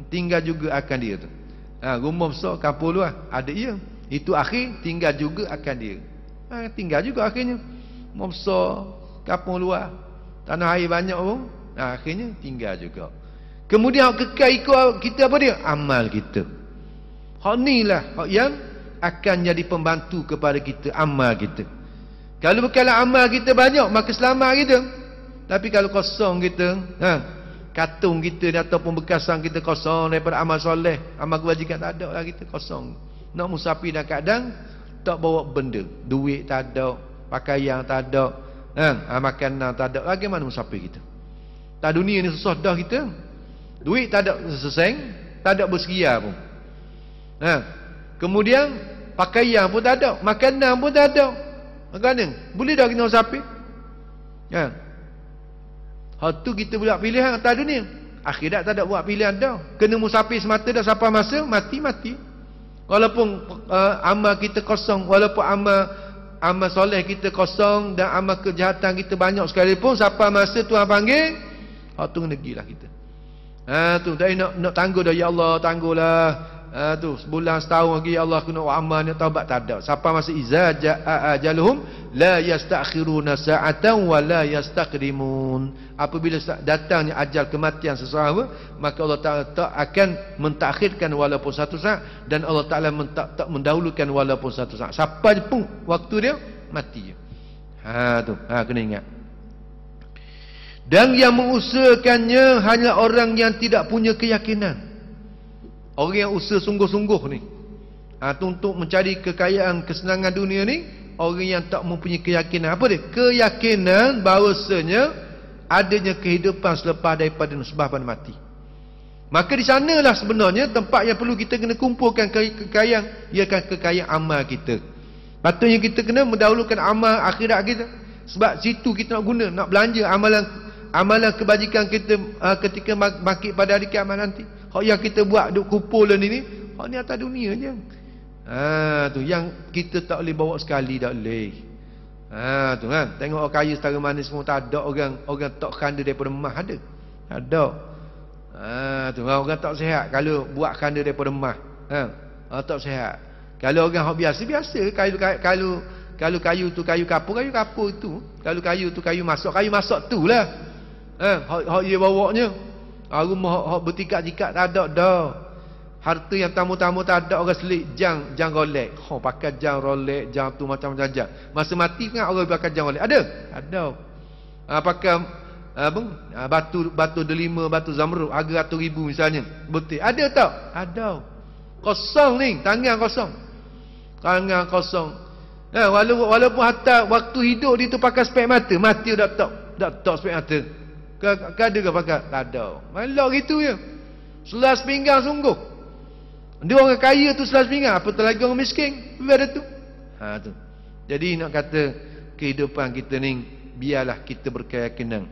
Tinggal juga akan dia tu. Rumah besar, kampung luas, ada ia. Itu akhir, tinggal juga akan dia. Tinggal juga akhirnya. Rumah besar, kampung luas, tanah air banyak pun. Akhirnya tinggal juga. Kemudian hak kekal ikut kita apa dia? Amal kita. Hak ni lah hak yang akan jadi pembantu kepada kita, amal kita. Kalau bukanlah amal kita banyak, maka selamat kita. Tapi kalau kosong kita, katung kita ataupun bekasan kita kosong daripada amal soleh, amal kebajikan, tak ada lah kita, kosong. Nak musafir dalam keadaan tak bawa benda, duit tak ada, pakaian tak ada, makanan tak ada, bagaimana musafir kita? Tak, dunia ni susah dah kita. Duit tak ada seseng, tak ada berseria pun. Kemudian pakaian pun tak ada, makanan pun tak ada. Makanan boleh dah kita musafir. Hal tu kita buat pilihan atas dunia. Akhirat tak ada buat pilihan dah. Kena musafir semata dah, sampai masa mati. Walaupun amal kita kosong, walaupun amal soleh kita kosong dan amal kejahatan kita banyak sekalipun, sampai masa Tuhan panggil, hal tu kena gilah kita. Tu tak nak tangguh dah, ya Allah tangguhlah. Tu sebulan setahun lagi, ya Allah kena amal ni, taubat tak ada. Sampai masa iza jaa ajaluhum la yastakhiruna sa'atan wa la yastaqdimun. Apabila datangnya ajal kematian seseorang, maka Allah Taala tak akan mentakhirkan walaupun satu saat, dan Allah Taala tak mendahulukan walaupun satu saat. Sampai pun waktu dia mati. Tu kena ingat. Dan yang mengusahakannya hanya orang yang tidak punya keyakinan. Orang yang usaha sungguh-sungguh ni. Untuk mencari kekayaan, kesenangan dunia ni, orang yang tak mempunyai keyakinan. Apa dia? Keyakinan bahawasanya adanya kehidupan selepas daripada sebab pada mati. Maka di sanalah sebenarnya tempat yang perlu kita kena kumpulkan kekayaan, ialah kekayaan amal kita. Patutnya kita kena mendahulukan amal akhirat kita. Sebab situ kita nak guna, nak belanja amalan kebajikan kita ketika bangkit pada hari kiamat nanti. Hak yang kita buat duk kumpulan ini, hak ni atas dunia je. Tu yang kita tak boleh bawa sekali, tak boleh. Tu kan. Tengok orang kaya setara mana semua, tak ada orang tak khanda daripada emas, ada. Ada. Tu orang tak sihat kalau buat khanda daripada emas. Tak sihat. Kalau orang hak biasa, kalau kayu tu kayu kapur tu. Kalau kayu tu kayu masak tu lah. Hak dia bawanya. Rumah hak bertikat-tikat tak ada dah. Harta yang tamu-tamu tak ada, orang selik jang Rolex. Pakai jang Rolex, jang tu macam-macam jang. Masa mati kan orang pakai jang Rolex. Ada. Pakai batu delima, batu zamrud, harga RM100,000 misalnya. Betul. Ada tak? Ada. Kosong ni, tangan kosong. Walaupun hatta waktu hidup dia tu pakai spek mata, mati dah tak spek mata. Ada ke pakai? Tak ada. Malah gitu je. Selas pinggang sungguh. Dia orang kaya tu selas pinggang, apatah lagi orang miskin. Ada tu. Tu. Jadi nak kata kehidupan kita ni biarlah kita berkeyakinan.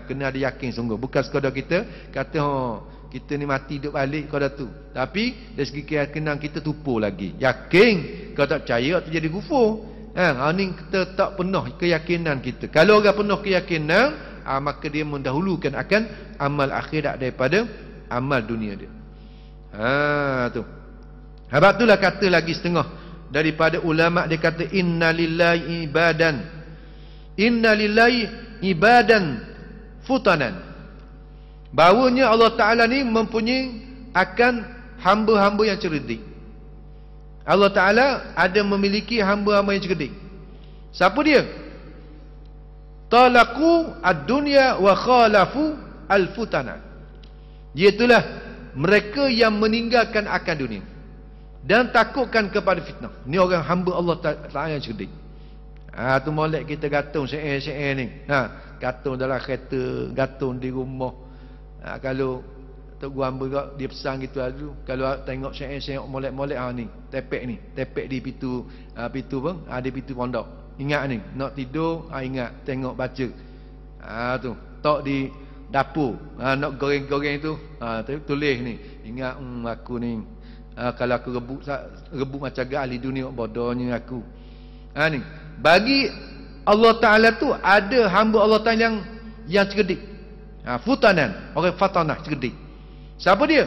Kena ada yakin sungguh. Bukan sekadar kita kata kita ni mati hidup balik kau dah tu. Tapi dari segi keyakinan kita tupur lagi. Yakin, kau tak percaya tu jadi kufur. Ni kita tak penuh keyakinan kita. Kalau orang penuh keyakinan, maka dia mendahulukan akan amal akhirat daripada amal dunia dia. Tu. Sebab itulah kata lagi setengah daripada ulama, dia kata innalillahi ibadan futanan. Bahawanya Allah Ta'ala ni mempunyai akan hamba-hamba yang cerdik. Allah Ta'ala ada memiliki hamba-hamba yang cerdik. Siapa dia? Talaku ad-dunya wa khalafu al-futana. Iaitulah mereka yang meninggalkan akan dunia dan takutkan kepada fitnah. Ni orang hamba Allah Ta'ala yang cerdik. Tu molek kita gantung syair-syair ni. Gantung dalam kereta, gantung di rumah. Kalau Tok Gua hamba dia pesan gitu dulu. Kalau tengok syair-syair molek-molek ni, tepek di pintu apa? Di pintu pondok. Ingat ni, nak tidur, ingat tengok baca. Tu, tok di dapur, nak goreng-goreng tu, tulis ni. Ingat aku ni, kalau aku rebut macam ahli dunia, bodohnya aku. Ni, bagi Allah Ta'ala tu ada hamba Allah Ta'ala yang cerdik. Futanan, orang fatanah cerdik. Siapa dia?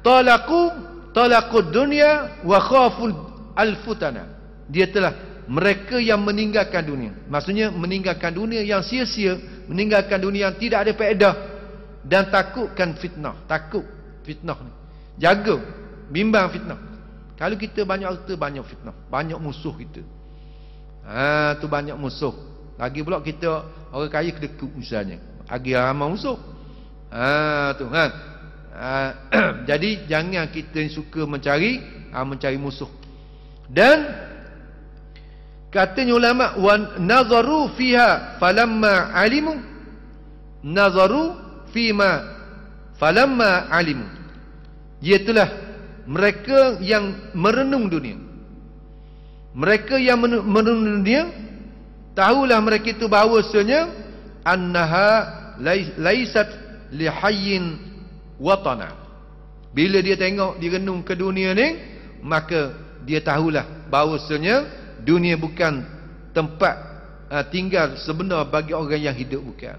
Talaqud dunia wa khaful al-futana. Dia telah mereka yang meninggalkan dunia. Maksudnya meninggalkan dunia yang sia-sia, meninggalkan dunia yang tidak ada faedah, dan takutkan fitnah. Takut fitnah ni. Jaga, bimbang fitnah. Kalau kita banyak harta, banyak fitnah, banyak musuh kita. Tu banyak musuh. Lagi pula kita orang kaya kedekut misalnya, lagi ramai musuh. Tu kan. Jadi jangan kita suka mencari musuh. Dan katanya ulama, wa nazaru fiha falamma alimu, nazaru fima falamma alimu. Iaitulah mereka yang merenung dunia. Mereka yang merenung dunia, tahulah mereka itu bahawasanya annaha laisat lihayyin watana. Bila dia tengok, dia renung ke dunia ni, maka dia tahulah bahawasanya dunia bukan tempat tinggal sebenar bagi orang yang hidup, bukan.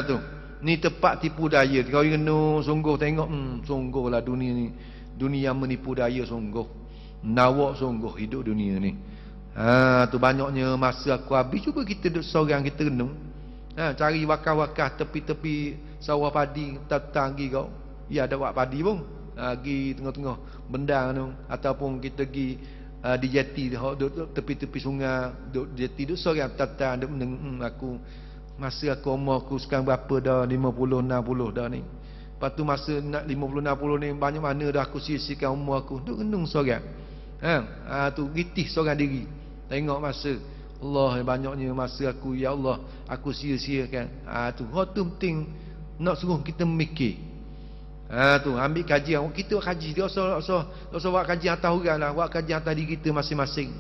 Tu. Ni tempat tipu daya. Kau renung sungguh tengok, sungguhlah dunia ni, dunia yang menipu daya sungguh. Nawak sungguh hidup dunia ni. Tu banyaknya masa aku habis. Cuba kita duduk seorang, kita renung. Cari wakah-wakah tepi-tepi sawah padi, tetanggi kau. Ya, ada wak padi pun. Pergi tengah-tengah bendang tu, ataupun kita pergi di jeti, duduk tepi-tepi sungai, duduk jeti, duduk seorang tatang, duduk mendengar aku. Masa aku umur aku sekarang berapa dah, 50, 60 dah ni. Lepas tu masa nak 50-60 ni banyak mana dah aku sia-siakan umur aku. Duk renung seorang. Tu ritih seorang diri. Tengok masa Allah banyaknya masa aku, ya Allah, aku sia-siakan. Tu penting nak suruh kita mikir. Tu ambil kajian. Kita kaji dia usah buat kajian atas orang lah, buat kajian atas diri kita masing-masing.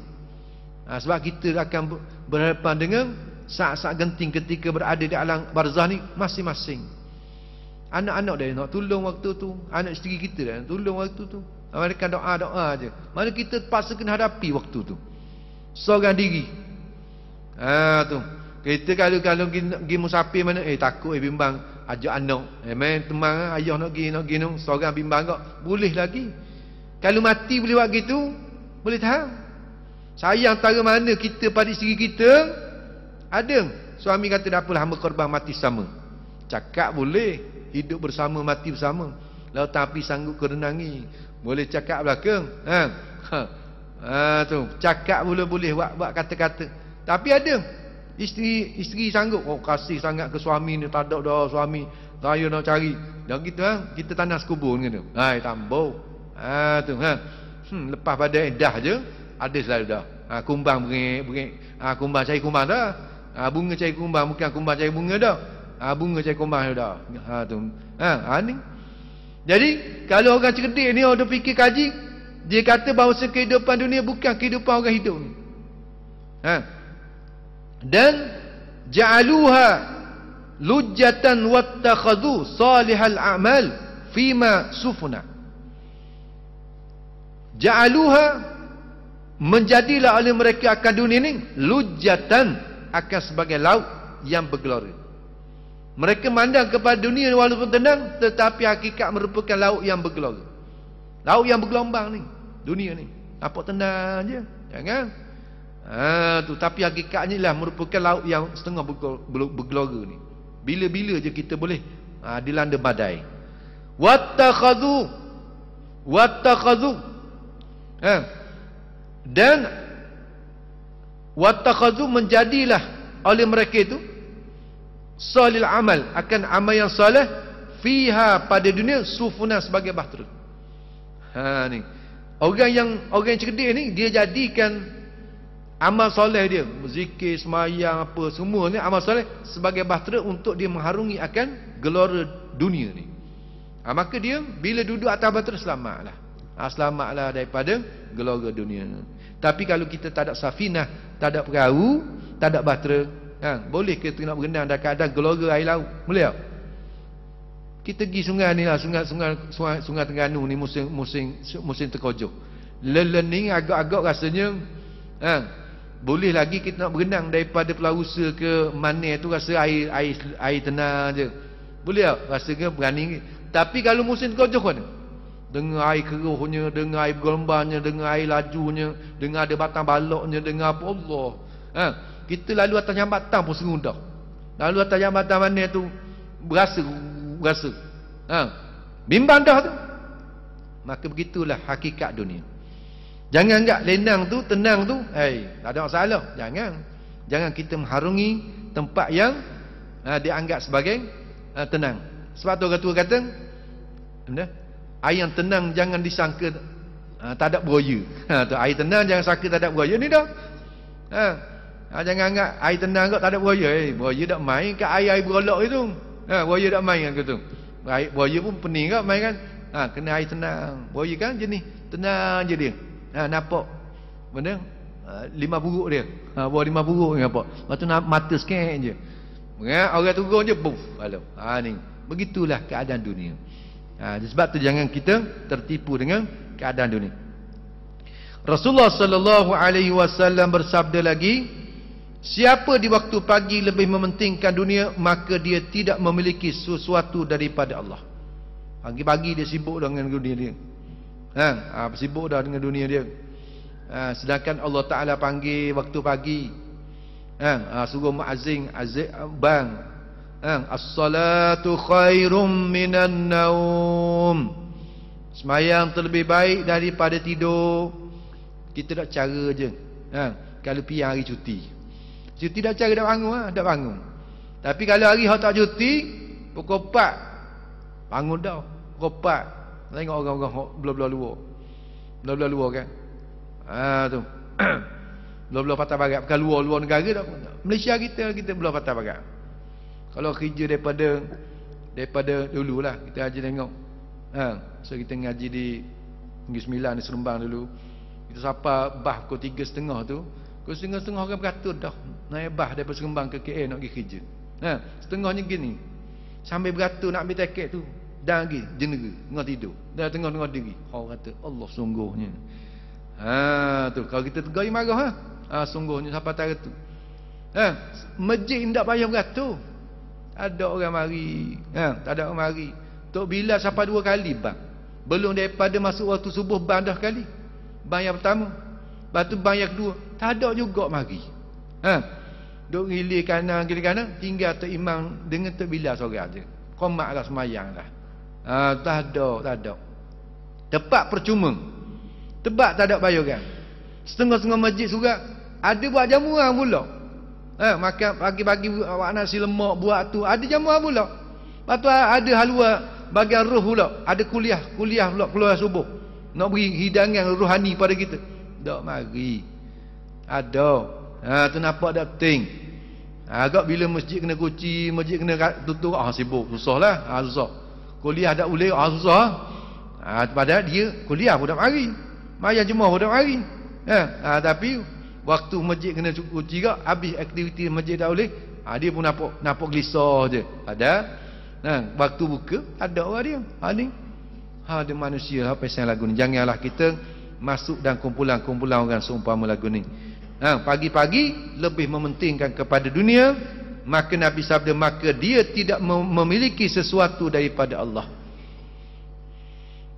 Sebab kita akan berhadapan dengan saat-saat genting ketika berada di alam barzah ni masing-masing. Anak-anak dia nak tolong waktu tu, anak isteri kita dia nak tolong waktu tu. Mereka doa-doa aje. Mana kita terpaksa kena hadapi waktu tu. Seorang diri. Tu. Kita kalau pergi musafir mana takut bimbang ajak anak. Main teman ayah nak pergi seorang bimbang kok. Boleh lagi. Kalau mati boleh buat gitu, boleh tahan. Sayang tara mana kita pada isteri kita. Ada suami kata tak apalah, hamba korban mati sama. Cakap boleh. Hidup bersama, mati bersama. Lautan api sanggup kerenangi. Boleh cakap belakang. Tu. Cakap boleh buat kata-kata. Tapi ada isteri sanggup. Kasih sangat ke suami ni. Tak ada dah suami. Saya nak cari. Dan gitu kita tanah sekubur gitu. Tambah. Tu. Lepas pada dah je. Ada selalu dah. Kumbang bengik. Kumbang cari kumbang dah. Bunga cari kumbang. Bukan kumbang cari bunga dah. Bunga cari kumbang dah. Tu. Ni. Jadi kalau orang cerdik ni, orang fikir kaji, dia kata bahawa kehidupan dunia bukan kehidupan orang hidup ni. Dan ja'aluha lujjatan wattakhadhu salihal a'mal fima sufuna. Ja'aluha, menjadilah oleh mereka akan dunia ni lujjatan, akan sebagai laut yang bergelora. Mereka mandang kepada dunia walaupun tenang, tetapi hakikat merupakan laut yang bergelora. Laut yang bergelombang ni, dunia ni. Nampak tenang je. Jangan. Tu, tapi hakikatnya lah merupakan laut yang setengah bergelora ni. Bila-bila je kita boleh dilanda badai. Wattakhadhu. Dan wattakhadhu, menjadilah oleh mereka itu salil amal, akan amal yang salih, fiha, pada dunia, sufuna, sebagai bahtera. Ni orang yang cerdik ni, dia jadikan amal soleh dia, zikir, semayang, apa semua ni amal soleh sebagai bahtera untuk dia mengharungi akan gelora dunia ni. Maka dia bila duduk atas bahtera, selamatlah. Selamatlah daripada gelora dunia. Tapi kalau kita tak ada safinah, tak ada perahu, tak ada bahtera, boleh kita nak berenang dalam keadaan gelora air laut? Boleh tak? Kita pergi sungai ni lah, sungai Terengganu ni musim terkojok. Learning agak-agak rasanya boleh lagi kita nak berenang daripada Pulau Rusa ke mana tu, rasa air tenang je. Boleh tak? Rasanya berani. Tapi kalau musim terkojok kan, dengar air keruhnya, dengar air bergelombangnya, dengar air lajunya, dengar ada batang baloknya, dengar apa Allah. Kita lalu atas jambatan pun serundah. Lalu atas jambatan mana tu berasa. Bimbang dah tu. Maka begitulah hakikat dunia. Jangan enggak lenang tu, tenang tu, tak ada masalah. Jangan kita mengharungi tempat yang dianggap sebagai tenang. Sebab tu orang tua kata, air yang tenang jangan disangka tak ada buaya. Tu air tenang jangan sangka tak ada buaya ni dah. Jangan anggap air tenang kau tak ada buaya. Buaya tak main kat air berolok itu. Buaya tak main kan tu. Buaya pun pening kau main kan. Kena air tenang. Buaya kan jenis tenang je dia. Nampak benda 5 buruk dia. Buah 5 buruk ni nampak. Lepas tu mata sikit je. Orang turun je buf. Ni. Begitulah keadaan dunia. Sebab tu jangan kita tertipu dengan keadaan dunia. Rasulullah sallallahu alaihi wasallam bersabda lagi, siapa di waktu pagi lebih mementingkan dunia, maka dia tidak memiliki sesuatu daripada Allah. Pagi-pagi dia sibuk dengan dunia dia. Sibuk dah dengan dunia dia. Sedangkan Allah Ta'ala panggil waktu pagi. Suruh muazzin bang. As-salatu khairum minan naum. Semayang terlebih baik daripada tidur. Kita tak cara je. Kalau pergi hari cuti. Cuti dah cara dah bangun. Dah bangun. Tapi kalau hari hak tak cuti, pukul 4 Bangun dah. Ropat. Tengok orang-orang belah-belah luar. Belah-belah luar kan. Tu. Belah-belah patah barat. Bukan luar negara dah. Malaysia kita belah patah barat. Kalau kerja daripada dululah kita aja tengok. So kita ngaji di Negeri Sembilan di Seremban dulu. Kita sapa bah pukul 3.30 tu. Pukul 3.30 orang beratur dah. Naik bah daripada Seremban ke KL nak pergi kerja. Setengahnya gini. Sambil beratur nak ambil tiket tu. Dan lagi jenera tengah tidur. Dah tengah-tengah diri. Orang kata Allah sungguhnya. Tu kalau kita tegai marah sungguhnya siapa tahu tu. Masjid tidak payah beratur. Ada orang mari. Tak ada orang mari. Tok Bilal sampai 2 kali bang. Belum daripada masuk waktu subuh bang dah kali. Bang yang pertama. Lepas tu bang yang kedua. Tak ada juga mari. Duk gilir kanan kiri kanan. Tinggal Tok Imam dengan Tok Bilal seorang aja. Qomat lah semayang lah. Tak ada. Tepat percuma. Tebak tak ada bayaran. Setengah-setengah masjid surat. Ada buat jamuan pula. Makan pagi-pagi awak nasi lemak buat tu. Ada jamuan pula. Lepas tu ada halwa bagian roh pula. Ada kuliah pula keluar subuh. Nak beri hidangan rohani pada kita. Tak mari. Ada. Tu nampak tak penting. Agak bila masjid kena kunci, masjid kena tutup, sibuk, susahlah. Susah. Kuliah tak boleh, susah. Padahal dia kuliah pun tak mari. Mayang jemaah pun tak mari. Tapi waktu masjid kena kunci gak, habis aktiviti masjid tak boleh, dia pun nampak gelisah je. Padahal waktu buka ada orang dia. Ni ada manusia apa pasal lagu ni. Janganlah kita masuk dalam kumpulan-kumpulan orang seumpama lagu ni. Pagi-pagi lebih mementingkan kepada dunia, maka Nabi sabda, maka dia tidak memiliki sesuatu daripada Allah.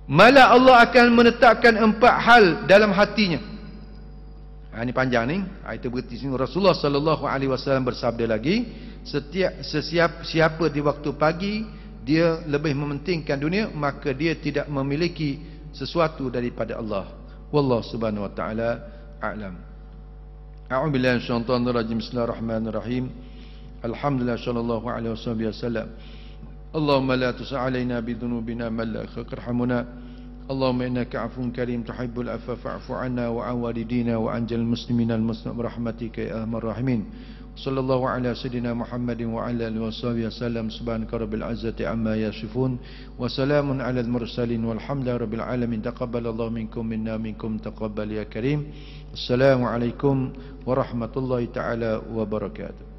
Malah Allah akan menetapkan 4 hal dalam hatinya. Ini panjang ni. Itu berarti sini Rasulullah sallallahu alaihi wasallam bersabda lagi, siapa di waktu pagi dia lebih mementingkan dunia, maka dia tidak memiliki sesuatu daripada Allah. Wallahu subhanahu wa taala a'lam. A'udzu billahi minasyaitonir rajim. Bismillahirrahmanirrahim. Alhamdulillah sallallahu alaihi wasallam. Allahumma la tus'alaina bidhunubina man la yarhamuna. Allahumma innaka 'afuwun karim tuhibbul 'afwa fa'fu 'anna wa 'an walidina wa 'an jalil muslimina al-muslimin birahmatika ya arhamar rahimin. Sallallahu ala sayyidina Muhammadin wa ala alihi washabihi wasallam. Subhanaka rabbil 'izzati amma yasifun wa salamun 'alal mursalin walhamdulillahi rabbil alamin. Taqabbalallahu minkum minna minkum taqabbal ya karim. Assalamu alaikum warahmatullahi taala wabarakatuh.